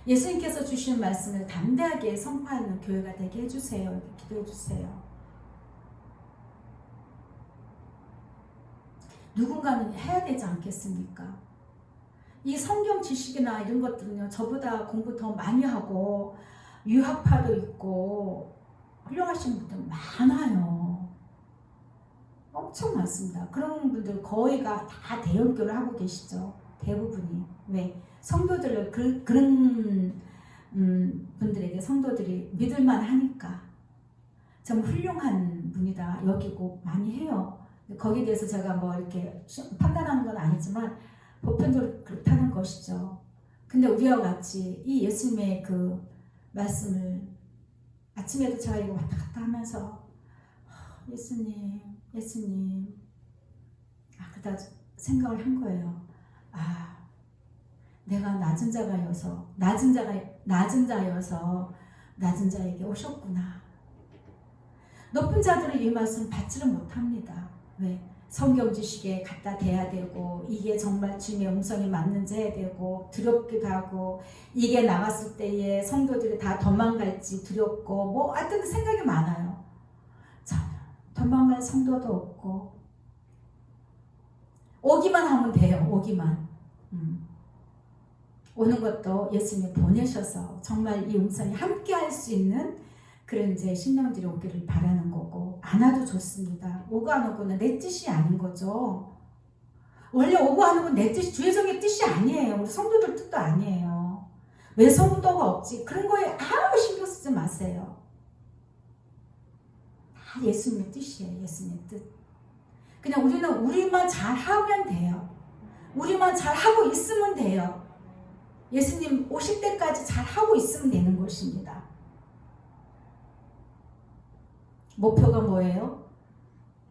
예수님께서 주신 말씀을 담대하게 선포하는 교회가 되게 해주세요. 이렇게 기도해 주세요. 누군가는 해야 되지 않겠습니까? 이 성경 지식이나 이런 것들은요, 저보다 공부 더 많이 하고 유학파도 있고 훌륭하신 분들 많아요. 엄청 많습니다. 그런 분들 거의가 다 대형교를 하고 계시죠. 대부분이. 왜? 성도들을 그런 분들에게 성도들이 믿을만 하니까 참 훌륭한 분이다 여기고 많이 해요. 거기에 대해서 제가 뭐 이렇게 판단하는 건 아니지만 보편적으로 그렇다는 것이죠. 근데 우리와 같이 이 예수님의 그 말씀을 아침에도 제가 이거 왔다 갔다 하면서 예수님 그러다 생각을 한 거예요. 내가 낮은 자에게 오셨구나. 높은 자들은 이 말씀 받지를 못합니다. 왜? 성경 지식에 갖다 대야 되고, 이게 정말 주님의 음성이 맞는지 해야 되고, 두렵기도 하고, 이게 나갔을 때에 성도들이 다 도망갈지 두렵고, 뭐 하여튼 생각이 많아요. 참, 도망갈 성도도 없고, 오기만 하면 돼요. 오기만. 오는 것도 예수님이 보내셔서 정말 이 음성이 함께 할 수 있는 그런 이제 신령들이 오기를 바라는 거고, 안 와도 좋습니다. 오고 안 오고는 내 뜻이 아닌 거죠. 원래 오고 안 오고 내 뜻이, 주의정의 뜻이 아니에요. 우리 성도들 뜻도 아니에요. 왜 성도가 없지? 그런 거에 아무 신경 쓰지 마세요. 다 예수님의 뜻이에요. 예수님의 뜻. 그냥 우리는 우리만 잘 하면 돼요. 우리만 잘 하고 있으면 돼요. 예수님 오실 때까지 잘 하고 있으면 되는 것입니다. 목표가 뭐예요?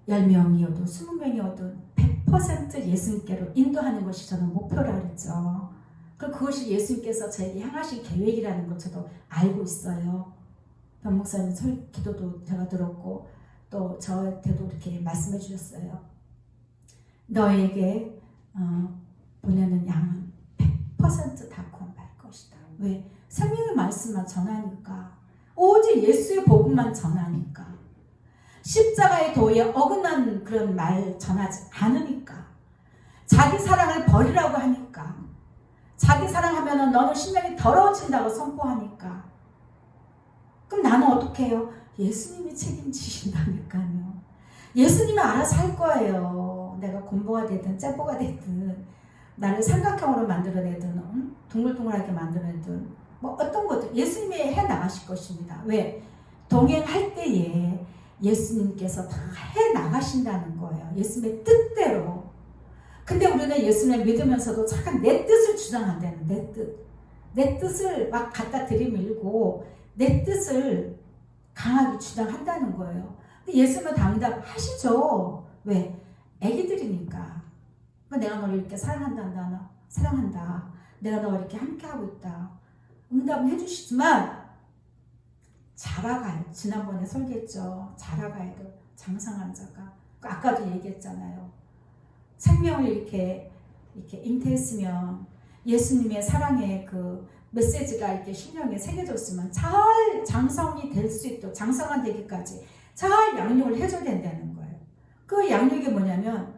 10명이어도 20명이어도 100% 예수님께로 인도하는 것이 저는 목표라 그랬죠. 그것이 예수님께서 저에게 향하신 계획이라는 것 저도 알고 있어요. 변 목사님 기도도 제가 들었고 또 저한테도 이렇게 말씀해 주셨어요. 너에게 보내는 양은 100% 다 구원받을 것이다. 왜? 생명의 말씀만 전하니까. 오직 예수의 복음만 전하니까. 십자가의 도에 어긋난 그런 말 전하지 않으니까. 자기 사랑을 버리라고 하니까. 자기 사랑하면 너는 심령이 더러워진다고 선포하니까. 그럼 나는 어떻게 해요? 예수님이 책임지신다니까요. 예수님이 알아서 할 거예요. 내가 곰보가 되든 째보가 되든 나를 삼각형으로 만들어내든 둥글둥글하게 만들어내든 뭐 어떤 것도 예수님이 해나가실 것입니다. 왜? 동행할 때에 예수님께서 다 해나가신다는 거예요. 예수님의 뜻대로. 근데 우리는 예수님을 믿으면서도 잠깐 내 뜻을 주장한다는 내 뜻. 내 뜻을 막 갖다 들이밀고 내 뜻을 강하게 주장한다는 거예요. 근데 예수님은 당답하시죠. 왜? 애기들이니까. 내가 너를 이렇게 사랑한다. 사랑한다. 내가 너와 이렇게 함께하고 있다. 응답은 해주시지만 자라가요. 지난번에 설계했죠. 자라가야 돼. 장성한 자가. 아까도 얘기했잖아요. 생명을 이렇게 잉태했으면 예수님의 사랑의 그 메시지가 이렇게 심령에 새겨졌으면 잘 장성이 될 수 있도록 장성화 되기까지 잘 양육을 해줘야 된다는 거예요. 그 양육이 뭐냐면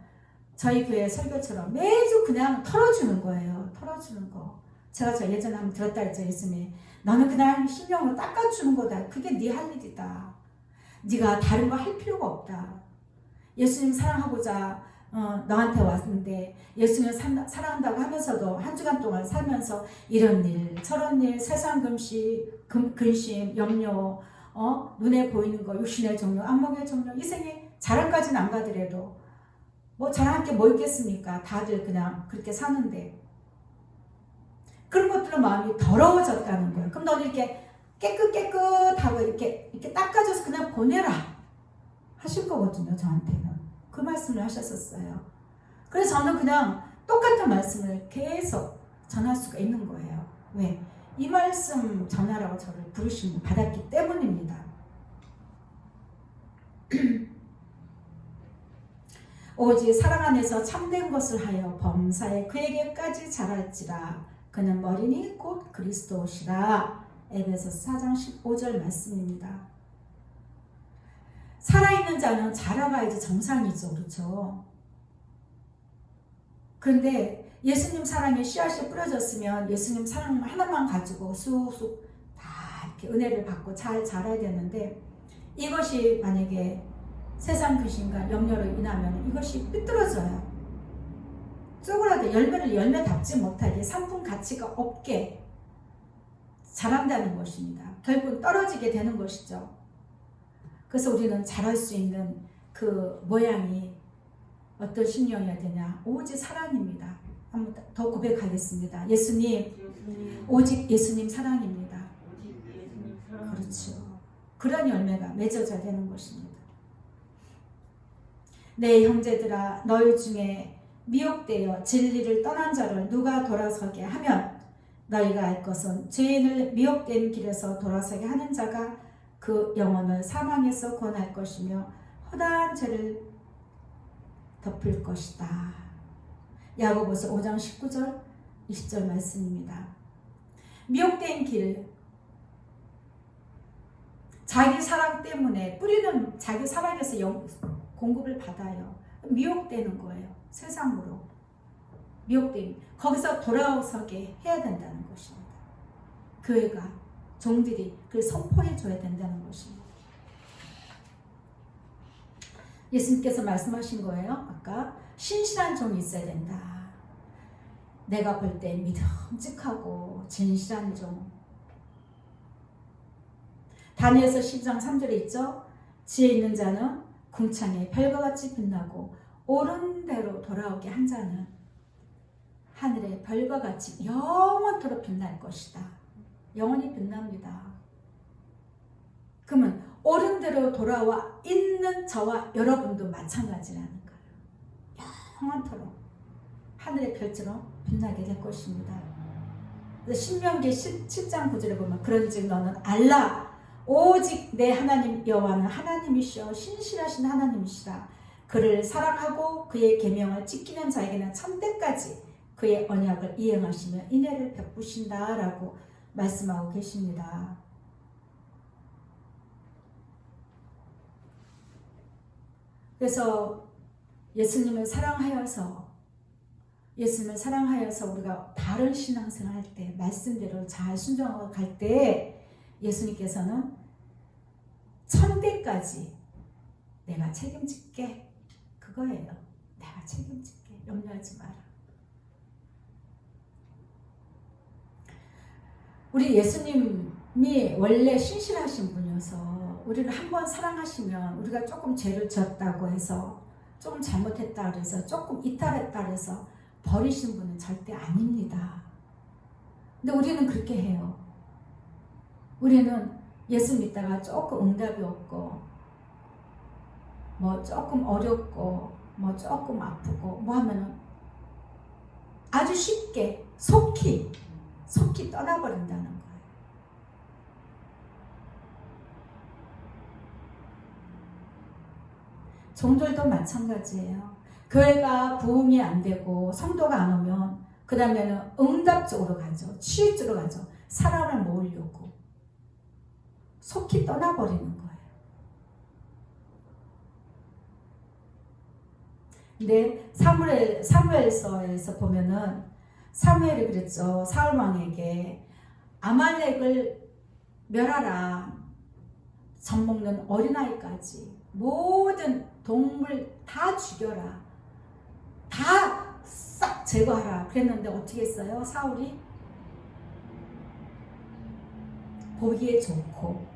저희 교회 설교처럼 매주 그냥 털어주는 거예요. 털어주는 거. 제가 저 예전에 한번 들었다 했죠. 예수님이 너는 그냥 심령으로 닦아주는 거다. 그게 네 할 일이다. 네가 다른 거 할 필요가 없다. 예수님 사랑하고자 너한테 왔는데 예수님을 사랑한다고 하면서도 한 주간 동안 살면서 이런 일 저런 일 세상 근심 염려 눈에 보이는 거 육신의 종료 안목의 종료 이 생에 자랑까지는 안 가더라도 뭐 자랑할 게 뭐 있겠습니까? 다들 그냥 그렇게 사는데 그런 것들로 마음이 더러워졌다는 거예요. 그럼 너는 이렇게 깨끗하고 이렇게 닦아줘서 그냥 보내라 하실 거거든요. 저한테는 그 말씀을 하셨었어요. 그래서 저는 그냥 똑같은 말씀을 계속 전할 수가 있는 거예요. 왜? 이 말씀 전하라고 저를 부르심을 받았기 때문입니다. 오직 사랑 안에서 참된 것을 하여 범사에 그에게까지 자랄지라 그는 머리니 곧 그리스도시라. 에베소서 4장 15절 말씀입니다. 살아있는 자는 자라가야지 정상이죠. 그렇죠? 그런데 예수님 사랑의 씨앗이 뿌려졌으면 예수님 사랑 하나만 가지고 쑥쑥 다 이렇게 은혜를 받고 잘 자라야 되는데 이것이 만약에 세상 근심과 염려로 인하면 이것이 삐뚤어져요. 쪼그라도 열매답지 못하게 상품 가치가 없게 자란다는 것입니다. 결국은 떨어지게 되는 것이죠. 그래서 우리는 자랄 수 있는 그 모양이 어떤 심령이어야 되냐? 오직 사랑입니다. 한번 더 고백하겠습니다. 예수님, 오직 예수님 사랑입니다. 그렇죠. 그런 열매가 맺어져야 되는 것입니다. 내 형제들아, 너희 중에 미혹되어 진리를 떠난 자를 누가 돌아서게 하면 너희가 알 것은 죄인을 미혹된 길에서 돌아서게 하는 자가 그 영혼을 사망에서 구원할 것이며 허다한 죄를 덮을 것이다. 야고보서 5장 19절 20절 말씀입니다. 미혹된 길, 자기 사랑 때문에 뿌리는 자기 사랑에서 공급을 받아요. 미혹되는 거예요. 세상으로 미혹된 거기서 돌아서게 해야 된다는 것입니다. 교회가 종들이 그걸 선포해 줘야 된다는 것입니다. 예수님께서 말씀하신 거예요. 아까 신실한 종이 있어야 된다. 내가 볼 때 믿음직하고 진실한 종. 다니엘서 10장 3절에 있죠. 지혜 있는 자는 궁창에 별과 같이 빛나고 옳은 대로 돌아오게 한 자는 하늘의 별과 같이 영원토록 빛날 것이다. 영원히 빛납니다. 그러면 옳은 대로 돌아와 있는 저와 여러분도 마찬가지라는 거예요. 영원토록 하늘의 별처럼 빛나게 될 것입니다. 신명기 17장 9절에 보면 그런즉 너는 알라 오직 내 하나님 여호와는 하나님이시여 신실하신 하나님이시라. 그를 사랑하고 그의 계명을 지키는 자에게는 천대까지 그의 언약을 이행하시며 인애를 베푸신다라고 말씀하고 계십니다. 그래서 예수님을 사랑하여서 우리가 바른 신앙생활 할 때 말씀대로 잘 순종하고 갈 때 예수님께서는 천대까지 내가 책임질게 그거예요. 내가 책임질게 염려하지 마라. 우리 예수님이 원래 신실하신 분이어서 우리를 한번 사랑하시면 우리가 조금 죄를 지었다고 해서 조금 잘못했다 그래서 조금 이탈했다 그래서 버리신 분은 절대 아닙니다. 근데 우리는 그렇게 해요. 우리는 예수 믿다가 조금 응답이 없고 뭐 조금 어렵고 뭐 조금 아프고 뭐 하면은 아주 쉽게 속히 떠나버린다는 거예요. 종들도 마찬가지예요. 교회가 부흥이 안 되고 성도가 안 오면 그 다음에는 응답 쪽으로 가죠. 치유 쪽으로 가죠. 사람을 모으려고 속히 떠나버리는 거예요. 근데 사무엘서에서 보면은 사무엘이 그랬죠. 사울 왕에게 아말렉을 멸하라. 젖 먹는 어린아이까지 모든 동물 다 죽여라. 다 싹 제거하라. 그랬는데 어떻게 했어요? 사울이 보기에 좋고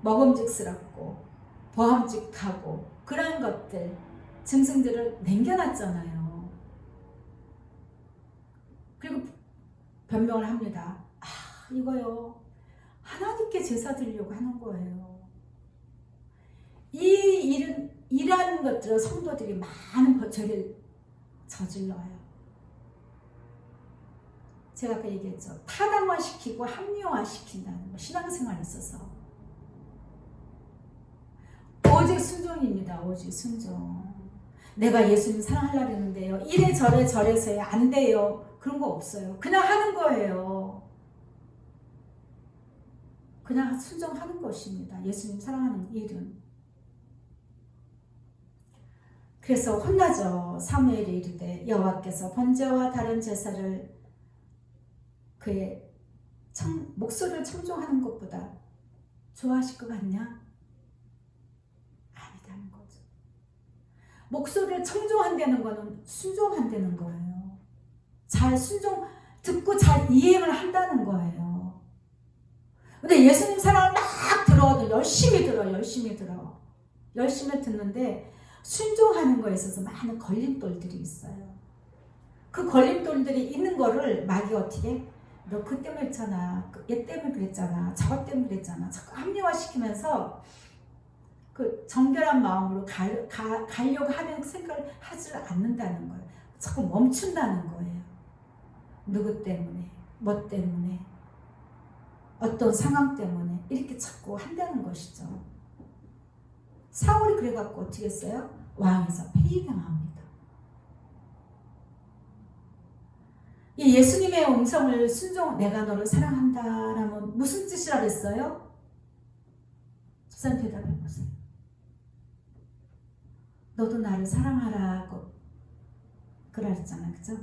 먹음직스럽고 보함직하고 그런 것들 짐승들을 남겨놨잖아요. 그리고 변명을 합니다. 이거요 하나님께 제사 드리려고 하는 거예요. 이 일하는 것들은 성도들이 많은 죄를 저질러요. 제가 아까 얘기했죠. 타당화시키고 합리화시킨다는 거, 신앙생활에 있어서. 오직 순종입니다. 오직 순종. 내가 예수님 사랑하려고 했는데요. 이래저래 저래서요. 안 돼요. 그런 거 없어요. 그냥 하는 거예요. 그냥 순종하는 것입니다. 예수님 사랑하는 일은. 그래서 혼나죠. 사무엘이 이르되 여호와께서 번제와 다른 제사를 그의 목소리를 청종하는 것보다 좋아하실 것 같냐? 아니다는 거죠. 목소리를 청종한다는 거는 순종한다는 거예요. 잘 듣고 잘 이행을 한다는 거예요. 근데 예수님 사랑을 막 들어도 열심히 듣는데 순종하는 거에 있어서 많은 걸림돌들이 있어요. 그 걸림돌들이 있는 거를 마귀가 어떻게? 너 그 때문에 했잖아. 얘 때문에 그랬잖아. 저것 때문에 그랬잖아. 자꾸 합리화시키면서 그 정결한 마음으로 가려고 하는 생각을 하지 않는다는 거예요. 자꾸 멈춘다는 거예요. 누구 때문에, 뭐 때문에, 어떤 상황 때문에 이렇게 자꾸 한다는 것이죠. 사울이 그래갖고 어떻게 했어요? 왕에서 폐위당합니다. 이 예수님의 음성을 내가 너를 사랑한다라면 무슨 뜻이라 그랬어요? 집사님 대답해 보세요. 너도 나를 사랑하라고 그라 그랬잖아, 그죠?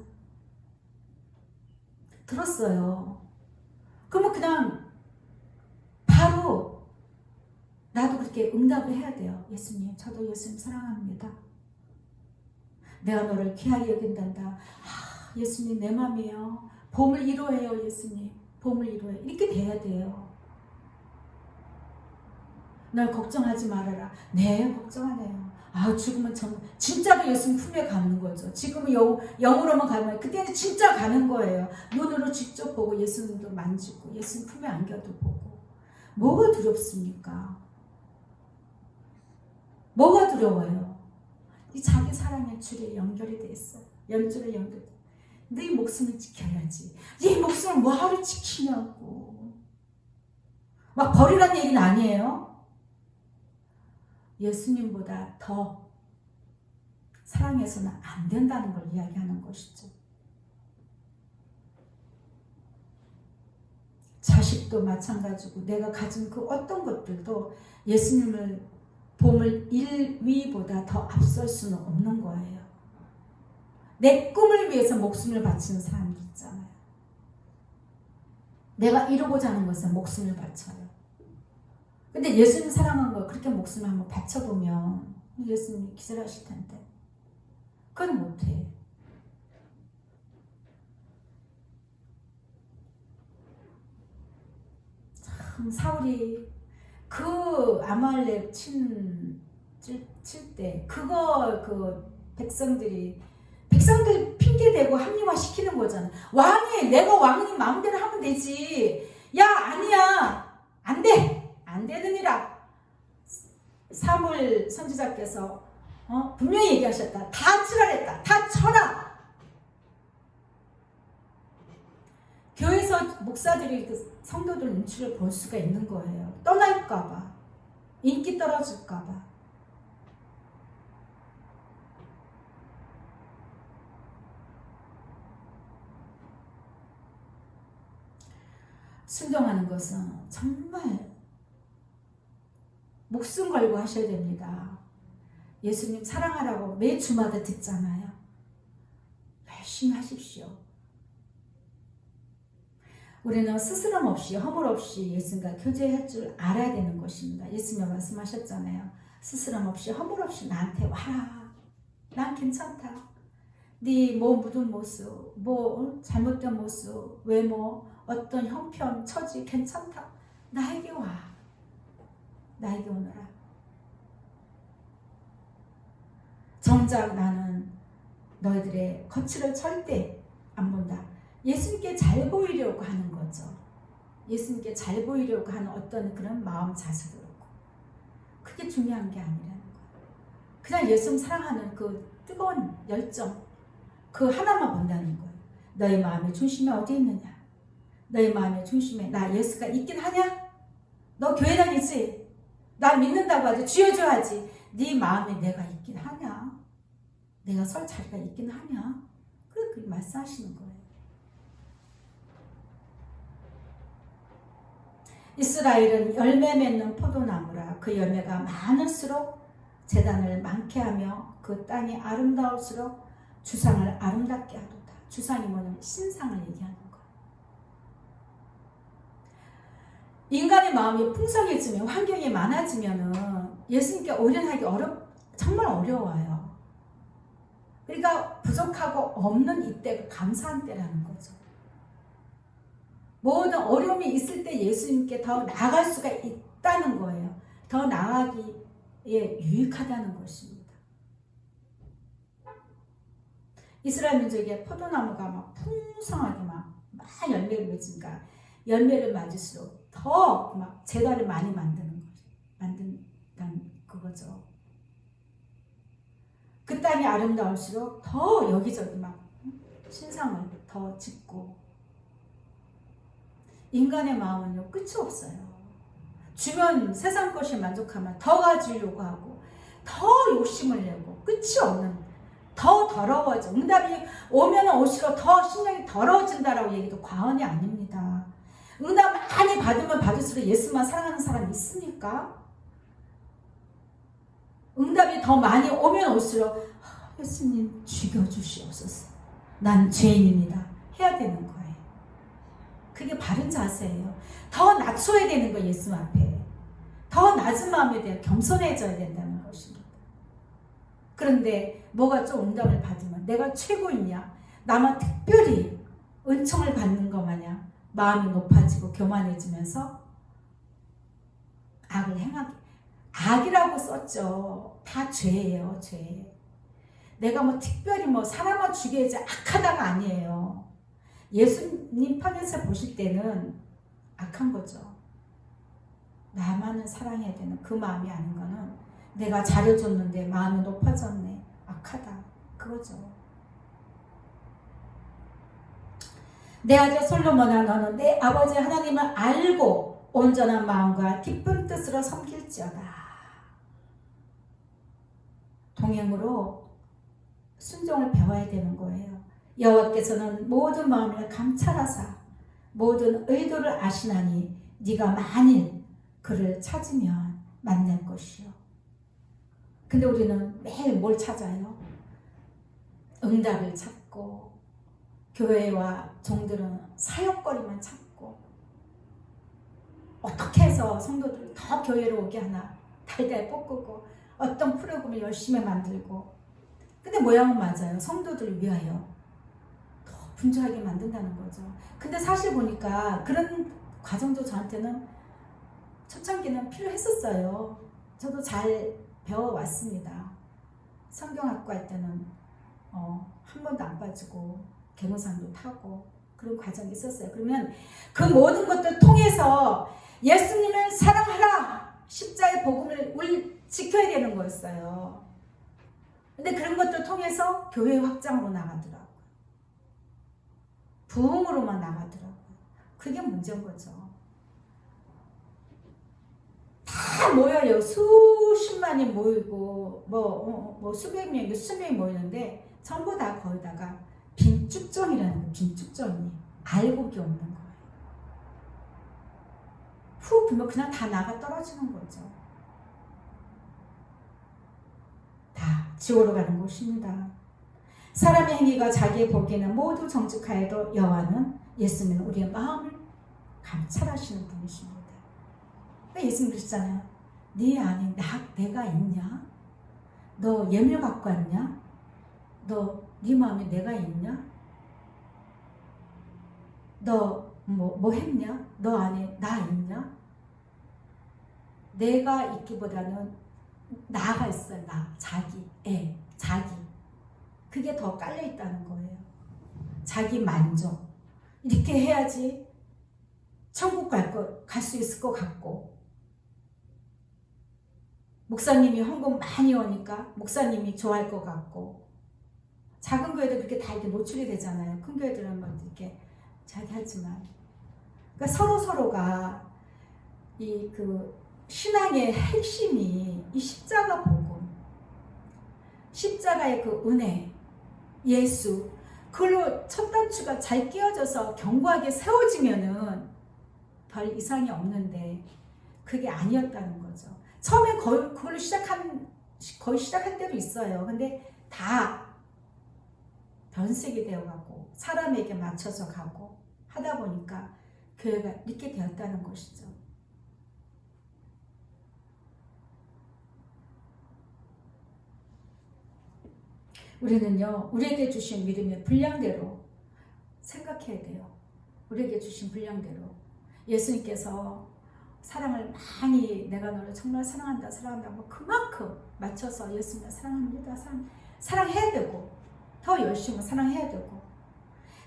들었어요. 그러면 그냥 바로 나도 그렇게 응답을 해야 돼요. 예수님, 저도 예수님 사랑합니다. 내가 너를 귀하게 여긴단다. 예수님 내 맘이에요. 봄을 이루어요. 예수님 봄을 이루어요. 이렇게 돼야 돼요. 날 걱정하지 말아라. 네, 걱정하네요. 죽으면 진짜로 예수님 품에 가는 거죠. 지금은 영으로만 가면 그때는 진짜 가는 거예요. 눈으로 직접 보고 예수님도 만지고 예수님 품에 안겨도 보고. 뭐가 두렵습니까? 뭐가 두려워요? 이 자기 사랑의 줄에 연결이 돼 있어요. 연줄에 연결돼. 네 목숨을 지켜야지. 이 목숨을 뭐하러 지키냐고. 막 버리라는 얘기는 아니에요. 예수님보다 더 사랑해서는 안 된다는 걸 이야기하는 것이죠. 자식도 마찬가지고 내가 가진 그 어떤 것들도 예수님을 봄을 1위보다 더 앞설 수는 없는 거예요. 내 꿈을 위해서 목숨을 바치는 사람들 있잖아요. 내가 이루고자 하는 것은 목숨을 바쳐요. 근데 예수님 사랑한 거 그렇게 목숨을 한번 바쳐보면 예수님이 기절하실 텐데 그건 못해. 참 사울이 그 아말렉 칠 때 그 백성들 핑계대고 합리화시키는 거잖아. 내가 왕이 마음대로 하면 되지. 야, 아니야. 안 돼. 안 되느니라. 사무엘 선지자께서 분명히 얘기하셨다. 다 치라랬다. 다 쳐라. 교회에서 목사들이 그 성도들 눈치를 볼 수가 있는 거예요. 떠날까봐. 인기 떨어질까봐. 순종하는 것은 정말 목숨 걸고 하셔야 됩니다. 예수님 사랑하라고 매 주마다 듣잖아요. 열심히 하십시오. 우리는 스스럼 없이 허물 없이 예수님과 교제할 줄 알아야 되는 것입니다. 예수님 말씀하셨잖아요. 스스럼 없이 허물 없이 나한테 와라. 난 괜찮다. 네 뭐 묻은 모습, 뭐 잘못된 모습, 외모, 어떤 형편, 처지 괜찮다. 나에게 와. 나에게 오너라. 정작 나는 너희들의 거칠을 절대 안 본다. 예수님께 잘 보이려고 하는 거죠. 예수님께 잘 보이려고 하는 어떤 그런 마음 자세도 그렇고 그게 중요한 게 아니라는 거예요. 그냥 예수님 사랑하는 그 뜨거운 열정 그 하나만 본다는 거예요. 너희 마음의 중심에 어디 있느냐? 너희 마음의 중심에 나 예수가 있긴 하냐? 너 교회 다니지? 나 믿는다고 하지? 주여 주여 하지? 네 마음에 내가 있긴 하냐? 내가 설 자리가 있긴 하냐? 그렇게 말씀하시는 거예요. 이스라엘은 열매 맺는 포도나무라. 그 열매가 많을수록 재단을 많게 하며 그 땅이 아름다울수록 주상을 아름답게 하도다. 주상이 뭐냐면 신상을 얘기하는 거예요. 인간의 마음이 풍성해지면 환경이 많아지면 예수님께 올인하기 정말 어려워요. 그러니까 부족하고 없는 이때가 감사한 때라는 거죠. 모든 어려움이 있을 때 예수님께 더 나아갈 수가 있다는 거예요. 더 나아가기에 유익하다는 것입니다. 이스라엘 민족의 포도나무가 막 풍성하게 막 열매를 맺으니까 열매를 맞을수록 더 막 재단을 많이 만든다는 그거죠. 그 땅이 아름다울수록 더 여기저기 막 신상을 더 짓고 인간의 마음은요 끝이 없어요. 주면 세상 것이 만족하면 더 가지려고 하고 더 욕심을 내고 끝이 없는 더 더러워져. 응답이 오면 올수록 더 심령이 더러워진다라고 얘기도 과언이 아닙니다. 응답 많이 받으면 받을수록 예수만 사랑하는 사람이 있습니까? 응답이 더 많이 오면 올수록 예수님 죽여주시옵소서. 난 죄인입니다. 해야 되는 거예요. 그게 바른 자세예요. 더 낮춰야 되는 거예요. 예수 앞에. 더 낮은 마음에 대해 겸손해져야 된다는 것입니다. 그런데 뭐가 좀 응답을 받으면 내가 최고이냐? 나만 특별히 은총을 받는 것 마냥 마음이 높아지고 교만해지면서 악을 행하게. 악이라고 썼죠. 다 죄예요. 죄. 내가 뭐 특별히 뭐 사람을 죽여야지 악하다가 아니에요. 예수님 편에서 보실 때는 악한 거죠. 나만을 사랑해야 되는 그 마음이 아닌 거는 내가 잘해줬는데 마음이 높아졌네. 악하다. 그거죠. 내 아들 솔로몬아 너는 내 아버지 하나님을 알고 온전한 마음과 기쁜 뜻으로 섬길지어다. 동행으로 순종을 배워야 되는 거예요. 여호와께서는 모든 마음을 감찰하사 모든 의도를 아시나니 네가 만일 그를 찾으면 만날 것이요. 근데 우리는 매일 뭘 찾아요? 응답을 찾고 교회와 종들은 사역거리만 찾고 어떻게 해서 성도들을 더 교회로 오게 하나 달달 볶고 어떤 프로그램을 열심히 만들고 근데 모양은 맞아요. 성도들을 위하여 더 분주하게 만든다는 거죠. 근데 사실 보니까 그런 과정도 저한테는 초창기는 필요했었어요. 저도 잘 배워왔습니다. 성경학과 할 때는 한 번도 안 빠지고 개모상도 타고 그런 과정이 있었어요. 그러면 그 모든 것들 통해서 예수님을 사랑하라 십자의 복음을 우리 지켜야 되는 거였어요. 근데 그런 것들 통해서 교회 확장으로 나가더라고요. 부흥으로만 나가더라고요. 그게 문제인 거죠. 다 모여요. 수십만이 모이고 뭐 수백 명, 수십 명이 모이는데 전부 다 거기다가 빈축정이라는 거예요. 빈축정이 알곡이 없는 거예요. 훅 불면 그냥 다 나가 떨어지는 거죠. 다 지옥으로 가는 곳입니다. 사람의 행위가 자기의 보기에는 모두 정직하여도 여호와는 예수님은 우리의 마음을 감찰하시는 분이십니다. 예수님 그러시잖아요. 네 안에 내가 있냐? 너 예물 갖고 왔냐? 너 네 마음에 내가 있냐? 너 뭐 했냐? 너 안에 나 있냐? 내가 있기보다는 나가 있어요. 자기. 그게 더 깔려 있다는 거예요. 자기 만족. 이렇게 해야지 천국 갈 수 있을 것 같고, 목사님이 헌금 많이 오니까 목사님이 좋아할 것 같고, 작은 교회도 그렇게 다 이렇게 노출이 되잖아요. 큰 교회들은 뭐 이렇게 잘 하지만, 그러니까 서로가 그 신앙의 핵심이 이 십자가 복음, 십자가의 그 은혜, 예수, 그걸로 첫 단추가 잘 끼워져서 견고하게 세워지면은 별 이상이 없는데 그게 아니었다는 거죠. 처음에 그걸로 거의 시작할 때도 있어요. 근데 다 변색이 되어가고 사람에게 맞춰서 가고 하다 보니까 교회가 이렇게 되었다는 것이죠. 우리는요, 우리에게 주신 믿음의 분량대로 생각해야 돼요. 우리에게 주신 분량대로. 예수님께서 사랑을 많이, 내가 너를 정말 사랑한다 뭐 그만큼 맞춰서 예수님 사랑합니다, 사랑해야 되고, 더 열심히 사랑해야 되고,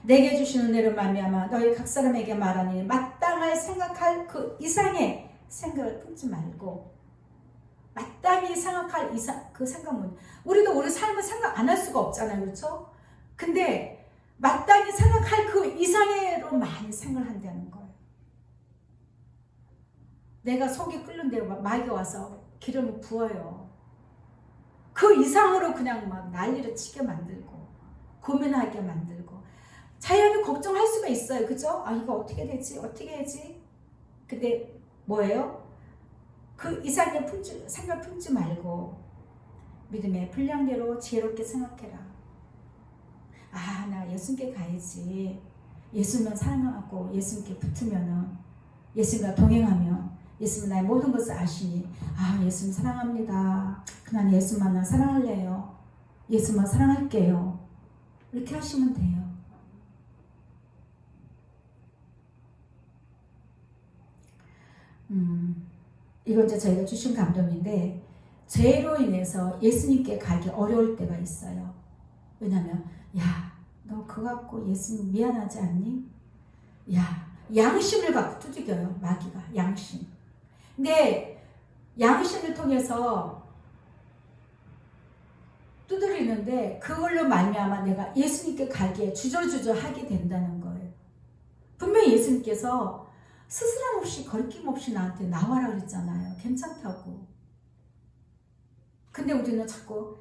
내게 주신 은혜를 말미암아 너희 각 사람에게 말하니 마땅할 생각할 그 이상의 생각을 품지 말고, 마땅히 생각할 이상, 그 생각은, 우리도 우리 삶을 생각 안 할 수가 없잖아요. 그렇죠? 근데 마땅히 생각할 그 이상으로 많이 생각한다는 거예요. 내가 속이 끓는데 마귀가 와서 기름을 부어요. 그 이상으로 그냥 막 난리를 치게 만들고, 고민하게 만들고, 자연히 걱정할 수가 있어요. 그죠? 이거 어떻게 되지? 어떻게 하지? 근데 뭐예요? 그 이상의 생각 품지 말고 믿음의 분량대로 지혜롭게 생각해라. 나 예수님께 가야지. 예수님만 사랑하고 예수님께 붙으면은, 예수님과 동행하면 예수님 나의 모든 것을 아시니, 예수님 사랑합니다. 난 예수만 사랑할래요. 예수만 사랑할게요. 이렇게 하시면 돼요. 이건 이제 저희가 주신 감동인데, 죄로 인해서 예수님께 가기 어려울 때가 있어요. 왜냐면, 너 그거 갖고 예수님 미안하지 않니? 양심을 갖고 두들겨요, 마귀가. 양심. 근데 양심을 통해서 두드리는데, 그걸로 말미암아 내가 예수님께 가기에 주저하게 된다는 거예요. 분명히 예수님께서 스스럼 없이 거리낌 없이 나한테 나와라 그랬잖아요. 괜찮다고. 근데 우리는 자꾸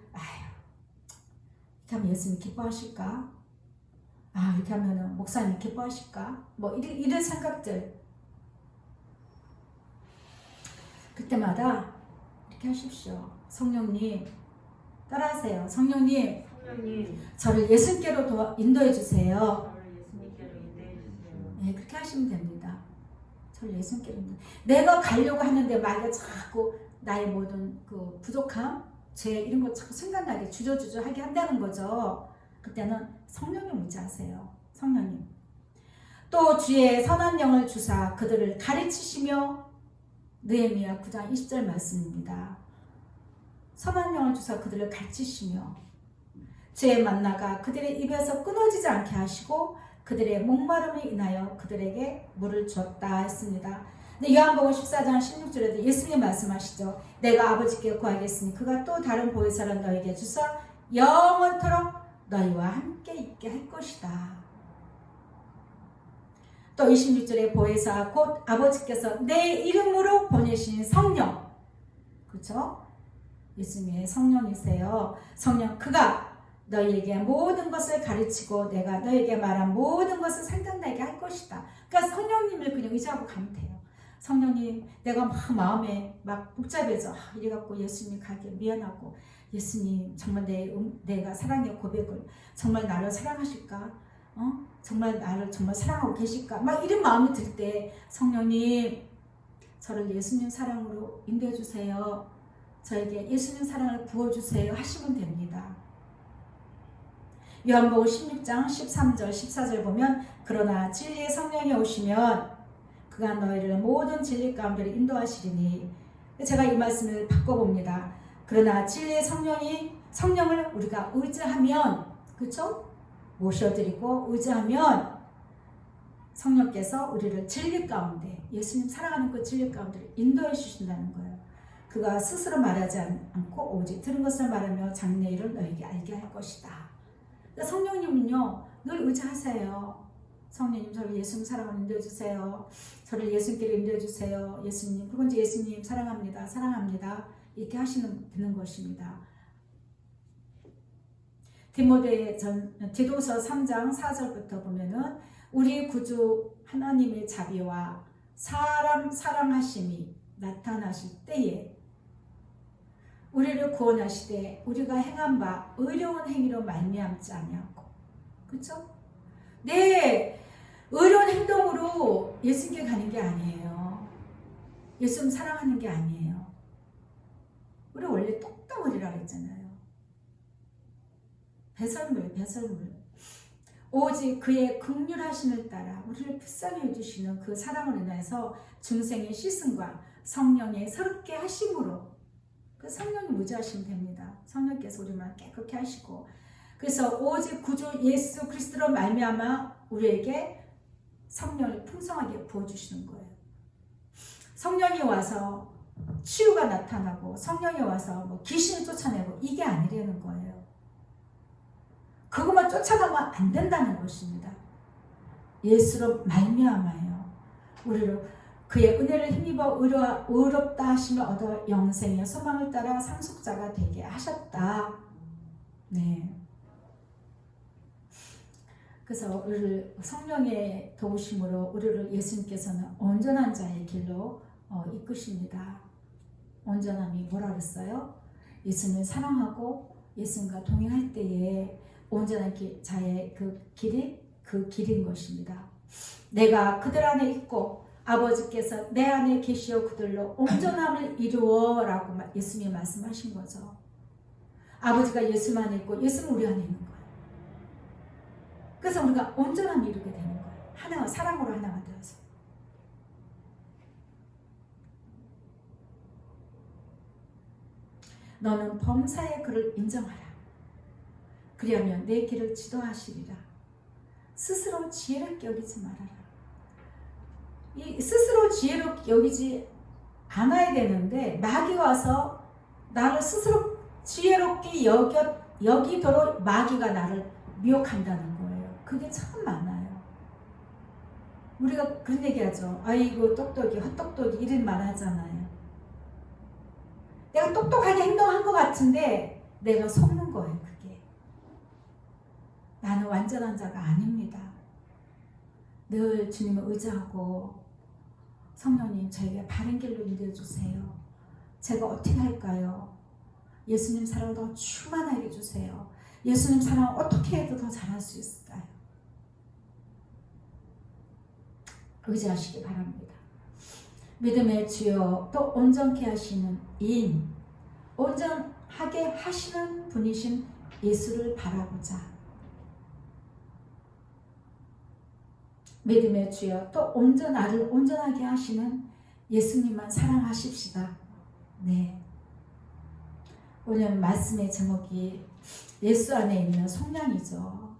이렇게 하면 예수님 기뻐하실까? 이렇게 하면 목사님 기뻐하실까? 뭐 이런 생각들. 그때마다 이렇게 하십시오. 성령님 따라하세요. 성령님 저를 예수님께로 인도해 주세요. 네, 그렇게 하시면 됩니다. 저를 예수님께로 인도해. 내가 가려고 하는데 마귀가 자꾸 나의 모든 그 부족함, 죄 이런 거 자꾸 생각나게 주저하게 한다는 거죠. 그때는 성령님 의지하세요. 성령님. 또 주의 선한 영을 주사 그들을 가르치시며, 느헤미야 9장 20절 말씀입니다. 선한 영을 주사 그들을 가르치시며 주의 만나가 그들의 입에서 끊어지지 않게 하시고 그들의 목마름에 인하여 그들에게 물을 주었다 했습니다. 근데 요한복음 14장 16절에도 예수님 말씀하시죠. 내가 아버지께 구하겠으니 그가 또 다른 보혜사를 너에게 주사 영원토록 너희와 함께 있게 할 것이다. 또 26절에 보혜사 곧 아버지께서 내 이름으로 보내신 성령, 그렇죠? 예수님의 성령이세요. 성령, 그가 너희에게 모든 것을 가르치고 내가 너희에게 말한 모든 것을 생각나게 할 것이다. 그러니까 성령님을 그냥 의지하고 가면 돼요. 성령님, 내가 막 마음에 막 복잡해져. 이래갖고 예수님 가게 미안하고, 예수님 정말 내가 사랑의 고백을 정말 나를 사랑하실까? 정말 나를 정말 사랑하고 계실까? 막 이런 마음이 들 때 성령님 저를 예수님 사랑으로 인도해 주세요. 저에게 예수님 사랑을 부어주세요 하시면 됩니다. 요한복음 16장 13절 14절 보면 그러나 진리의 성령이 오시면 그가 너희를 모든 진리 가운데로 인도하시리니, 제가 이 말씀을 바꿔봅니다. 그러나 진리의 성령을 우리가 의지하면, 그렇죠? 모셔드리고 의지하면 성령께서 우리를 진리 가운데, 예수님 사랑하는 그 진리 가운데 인도해 주신다는 거예요. 그가 스스로 말하지 않고 오직 들은 것을 말하며 장래 일을 너에게 알게 할 것이다. 그러니까 성령님은요 늘 의지하세요. 성령님 저를 예수님 사랑을 인도해 주세요. 저를 예수님께로 인도해 주세요. 예수님, 그건 이제 예수님 사랑합니다. 사랑합니다. 이렇게 되는 것입니다. 디도서 3장 4절부터 보면은 우리 구주 하나님의 자비와 사람 사랑하심이 나타나실 때에 우리를 구원하시되 우리가 행한 바 의로운 행위로 말미암지 아니하고, 그렇죠? 네, 의로운 행동으로 예수님께 가는 게 아니에요. 예수님 사랑하는 게 아니에요. 우리 원래 똑똑하리라 그랬잖아요. 배설물. 오직 그의 긍휼하심을 따라 우리를 불쌍히 해주시는 그 사랑으로 인해서 중생의 씻음과 성령의 새롭게 하심으로, 그 성령이 무지하시면 됩니다. 성령께서 우리만 깨끗게 하시고, 그래서 오직 구주 예수 그리스도로 말미암아 우리에게 성령을 풍성하게 부어주시는 거예요. 성령이 와서 치유가 나타나고 성령이 와서 뭐 귀신을 쫓아내고 이게 아니라는 거예요. 그것만 쫓아가면 안 된다는 것입니다. 예수로 말미암아요. 우리를 그의 은혜를 힘입어 의롭다 하시며 얻어 영생의 소망을 따라 상속자가 되게 하셨다. 네. 그래서 우리를 성령의 도우심으로 우리를 예수님께서는 온전한 자의 길로 이끄십니다. 온전함이 뭐라 그랬어요? 예수님을 사랑하고 예수님과 동행할 때에 온전한 자의 그 길이 그 길인 것입니다. 내가 그들 안에 있고 아버지께서 내 안에 계시어 그들로 온전함을 이루어 라고 예수님이 말씀하신 거죠. 아버지가 예수 안에 있고 예수는 우리 안에 있는 거예요. 그래서 우리가 온전함을 이루게 되는 거예요. 하나가 사랑으로 하나가 되어서. 너는 범사의 그를 인정하라. 그리하면 내 길을 지도하시리라. 스스로 지혜롭게 여기지 말아라. 이 스스로 지혜롭게 여기지 않아야 되는데 마귀가 와서 나를 스스로 지혜롭게 여기도록 마귀가 나를 미혹한다는 거예요. 그게 참 많아요. 우리가 그런 얘기하죠. 아이고 똑똑이 헛똑똑이 이런 말 하잖아요. 내가 똑똑하게 행동한 것 같은데 내가 속는 거예요. 그게. 나는 완전한 자가 아닙니다. 늘 주님을 의지하고 성령님 저에게 바른 길로 인도해 주세요. 제가 어떻게 할까요? 예수님 사랑을 더 충만하게 해주세요. 예수님 사랑을 어떻게 해도 더 잘할 수 있을까요? 의지하시기 바랍니다. 믿음의 주여 또 온전케 하시는 인, 온전하게 하시는 분이신 예수를 바라보자. 믿음의 주여 또 나를 온전하게 하시는 예수님만 사랑하십시다. 네. 오늘 말씀의 제목이 예수 안에 있는 속량이죠.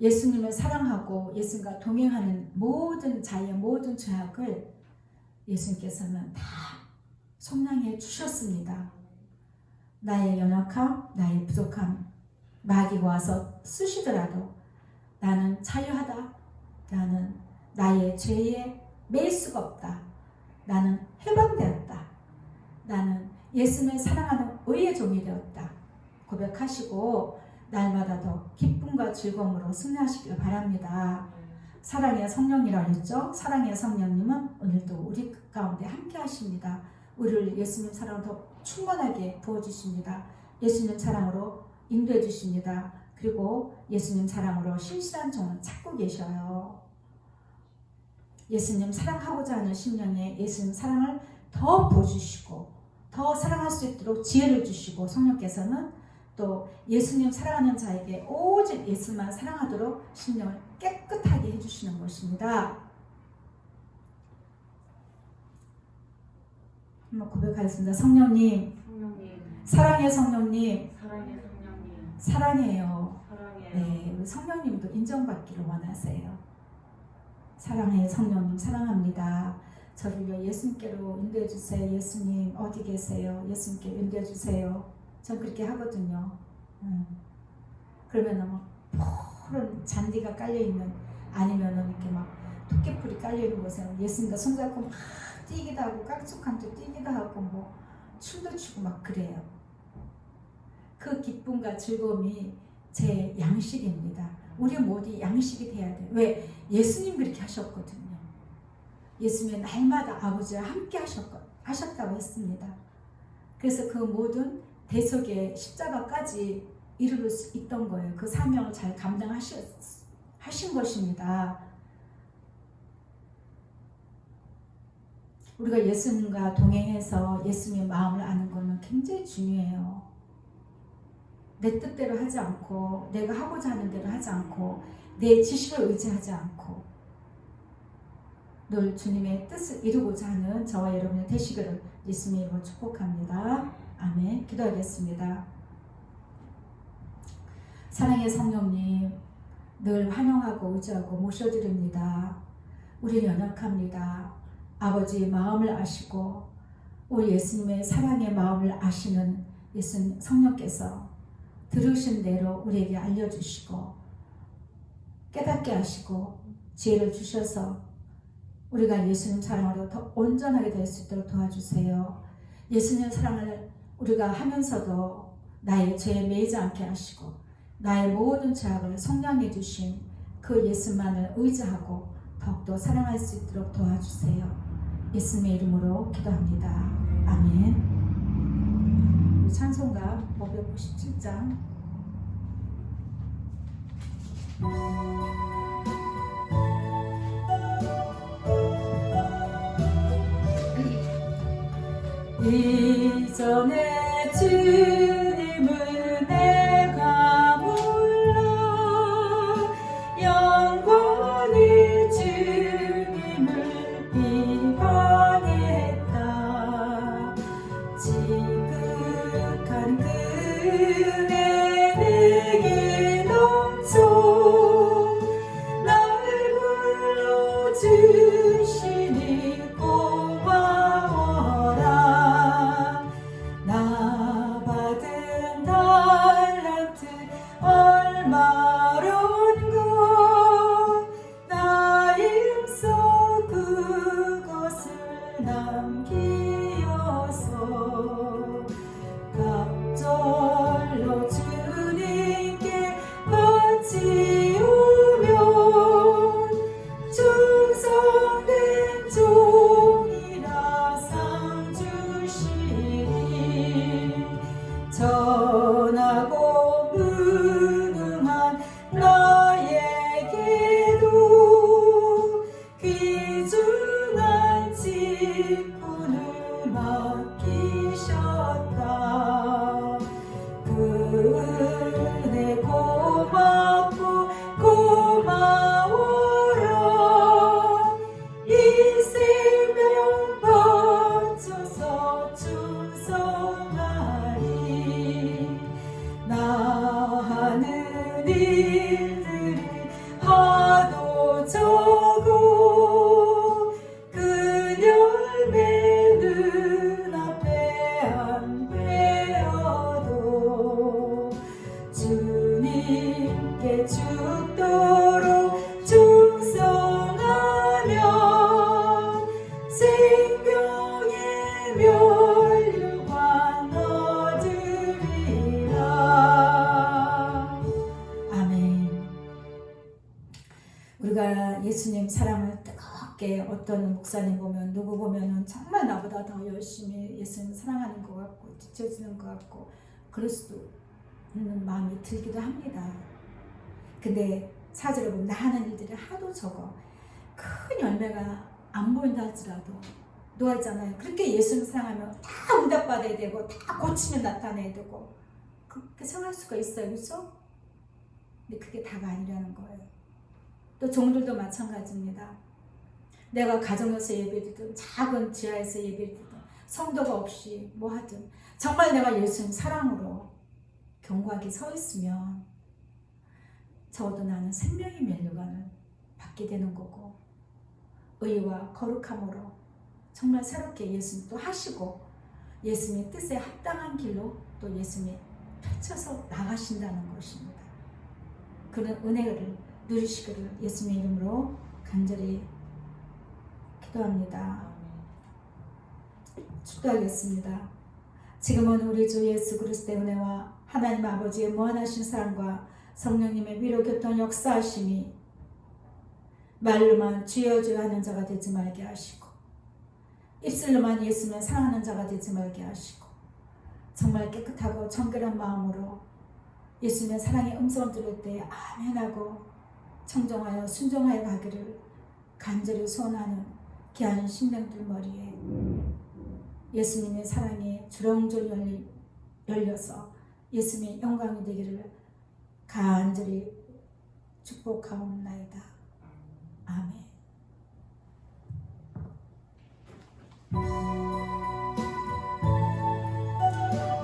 예수님을 사랑하고 예수님과 동행하는 모든 자의 모든 죄악을 예수님께서는 다 속량해 주셨습니다. 나의 연약함, 나의 부족함, 마귀가 와서 쑤시더라도 나는 자유하다. 나는 나의 죄에 매일 수가 없다. 나는 해방되었다. 나는 예수님을 사랑하는 의의 종이 되었다. 고백하시고 날마다 더 기쁨과 즐거움으로 승리하시길 바랍니다. 사랑의 성령이라고 했죠. 사랑의 성령님은 오늘도 우리 가운데 함께 하십니다. 우리를 예수님 사랑으로 더 충만하게 부어주십니다. 예수님 사랑으로 인도해 주십니다. 그리고 예수님 사랑으로 신실한 종을 찾고 계셔요. 예수님 사랑하고자 하는 심령에 예수님 사랑을 더 부어주시고 더 사랑할 수 있도록 지혜를 주시고, 성령께서는 또 예수님 사랑하는 자에게 오직 예수만 사랑하도록 심령을 깨끗하게 해주시는 것입니다. 한번 고백하겠습니다. 성령님, 사랑의 성령님, 사랑해요. 네, 우리 성령님도 인정받기를 원하세요. 사랑의 성령님 사랑합니다. 저를 예수님께로 인도해 주세요. 예수님 어디 계세요? 예수님께 인도해 주세요. 전 그렇게 하거든요. 그러면은 막 푸른 잔디가 깔려 있는, 아니면은 이렇게 막 토끼풀이 깔려 있는 곳에 예수님과 손잡고 막 뛰기도 하고 깍둑깍둑 뛰기도 하고 뭐 춤도 추고 막 그래요. 그 기쁨과 즐거움이 제 양식입니다. 우리 모두 양식이 돼야 돼요. 왜? 예수님 그렇게 하셨거든요. 예수님은 날마다 아버지와 함께 하셨다고 했습니다. 그래서 그 모든 대속의 십자가까지 이룰 수 있던 거예요. 그 사명을 잘 감당하신 것입니다. 우리가 예수님과 동행해서 예수님의 마음을 아는 것은 굉장히 중요해요. 내 뜻대로 하지 않고, 내가 하고자 하는 대로 하지 않고, 내 지식을 의지하지 않고 늘 주님의 뜻을 이루고자 하는 저와 여러분의 되시기를 예수님의 이름으로 축복합니다. 아멘. 기도하겠습니다. 사랑의 성령님, 늘 환영하고 의지하고 모셔드립니다. 우리는 연약합니다. 아버지의 마음을 아시고 우리 예수님의 사랑의 마음을 아시는 예수님 성령께서 들으신 대로 우리에게 알려주시고 깨닫게 하시고 지혜를 주셔서 우리가 예수님 사랑으로 더 온전하게 될 수 있도록 도와주세요. 예수님 사랑을 우리가 하면서도 나의 죄에 매이지 않게 하시고 나의 모든 죄악을 속량해 주신 그 예수만을 의지하고 더욱더 사랑할 수 있도록 도와주세요. 예수님의 이름으로 기도합니다. 아멘. 찬송가 597장 이전에 주님을 내가 몰라 영원히 주님을 비방했다. 지극한 그의 내게 넘쳐 날 불러주시니 고마워라. 나 받은 달란트 얼마론가 나 힘써 그것을 남기어서 갑절로 주님께 바치우면 충성된 종이라 상 주시니 전하고 무능한 나에게도 귀중한 직분을 맡기셨다. 그네 고맙고 고마워라. 이 생명 바쳐서 충성하리. 나 예수님 사랑을 뜨겁게 어떤 목사님 보면 누구 보면은 정말 나보다 더 열심히 예수님 사랑하는 것 같고 지켜주는 것 같고 그럴 수도 있는 마음이 들기도 합니다. 근데 사절에 보면 나 하는 일들이 하도 적어 큰 열매가 안 보인다 할지라도 놓아있잖아요. 그렇게 예수님 사랑하면 다 응답받아야 되고 다 고치면 나타내야 되고 그렇게 생각할 수가 있어요. 그렇죠? 근데 그게 다가 아니라는 거예요. 또 종들도 마찬가지입니다. 내가 가정에서 예배드든 작은 지하에서 예배드든 성도가 없이 뭐 하든 정말 내가 예수님 사랑으로 견고하게 서 있으면 적어도 나는 생명의 면류관을 받게 되는 거고 의와 거룩함으로 정말 새롭게 예수님 또 하시고 예수님의 뜻에 합당한 길로 또 예수님이 펼쳐서 나가신다는 것입니다. 그런 은혜를 누리시기를 예수님의 이름으로 간절히 기도합니다. 축도하겠습니다. 지금은 우리 주 예수 그리스도의 은혜와 하나님 아버지의 무한하신 사랑과 성령님의 위로 교통 역사하심이 말로만 주여 주여 하는 자가 되지 말게 하시고 입술로만 예수님을 사랑하는 자가 되지 말게 하시고 정말 깨끗하고 정결한 마음으로 예수님의 사랑의 음성을 들을 때 아멘하고 청정하여 순종하여 가기를 간절히 소원하는 귀한 심령들 머리에 예수님의 사랑이 주렁주렁 열려서 예수님의 영광이 되기를 간절히 축복하옵나이다. 아멘.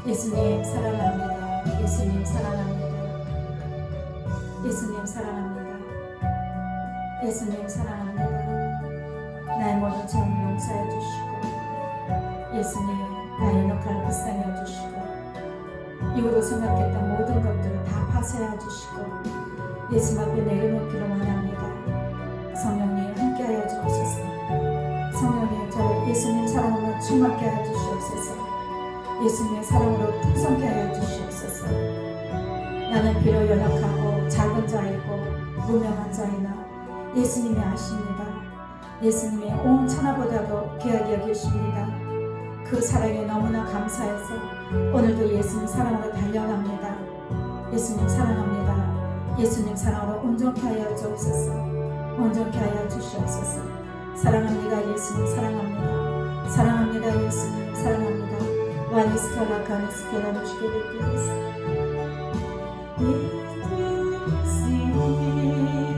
예수님 사랑합니다. 예수님 사랑합니다. 예수님 사랑합니다. 예수님 사랑합니다. 나의 모든 죄를 용서해 주시고 예수님 나의 역할을 불쌍히 해주시고 이후로 생각했던 모든 것들을 다 파쇄해 주시고 예수님 앞에 내려놓기를 원합니다. 성령님 함께하여 주옵소서. 성령님 저를 예수님 사랑으로 충만케 하여 주시옵소서. 예수님의 사랑으로 풍성케 하여 주시옵소서. 나는 비록 연약하고 작은 자이고 무명한 자이나 예수님이 아십니다. 예수님이 온 천하보다도 귀하게 여기십니다. 그 사랑에 너무나 감사해서 오늘도 예수님 사랑으로 달려갑니다. 예수님 사랑합니다. 예수님 사랑으로 온전케 하여 주옵소서. 온전케 하여 주시옵소서. 사랑합니다. 예수님 사랑합니다. 사랑합니다. 예수님 사랑합니다. 와니스카라 가니스카라 무시게베티스 예수님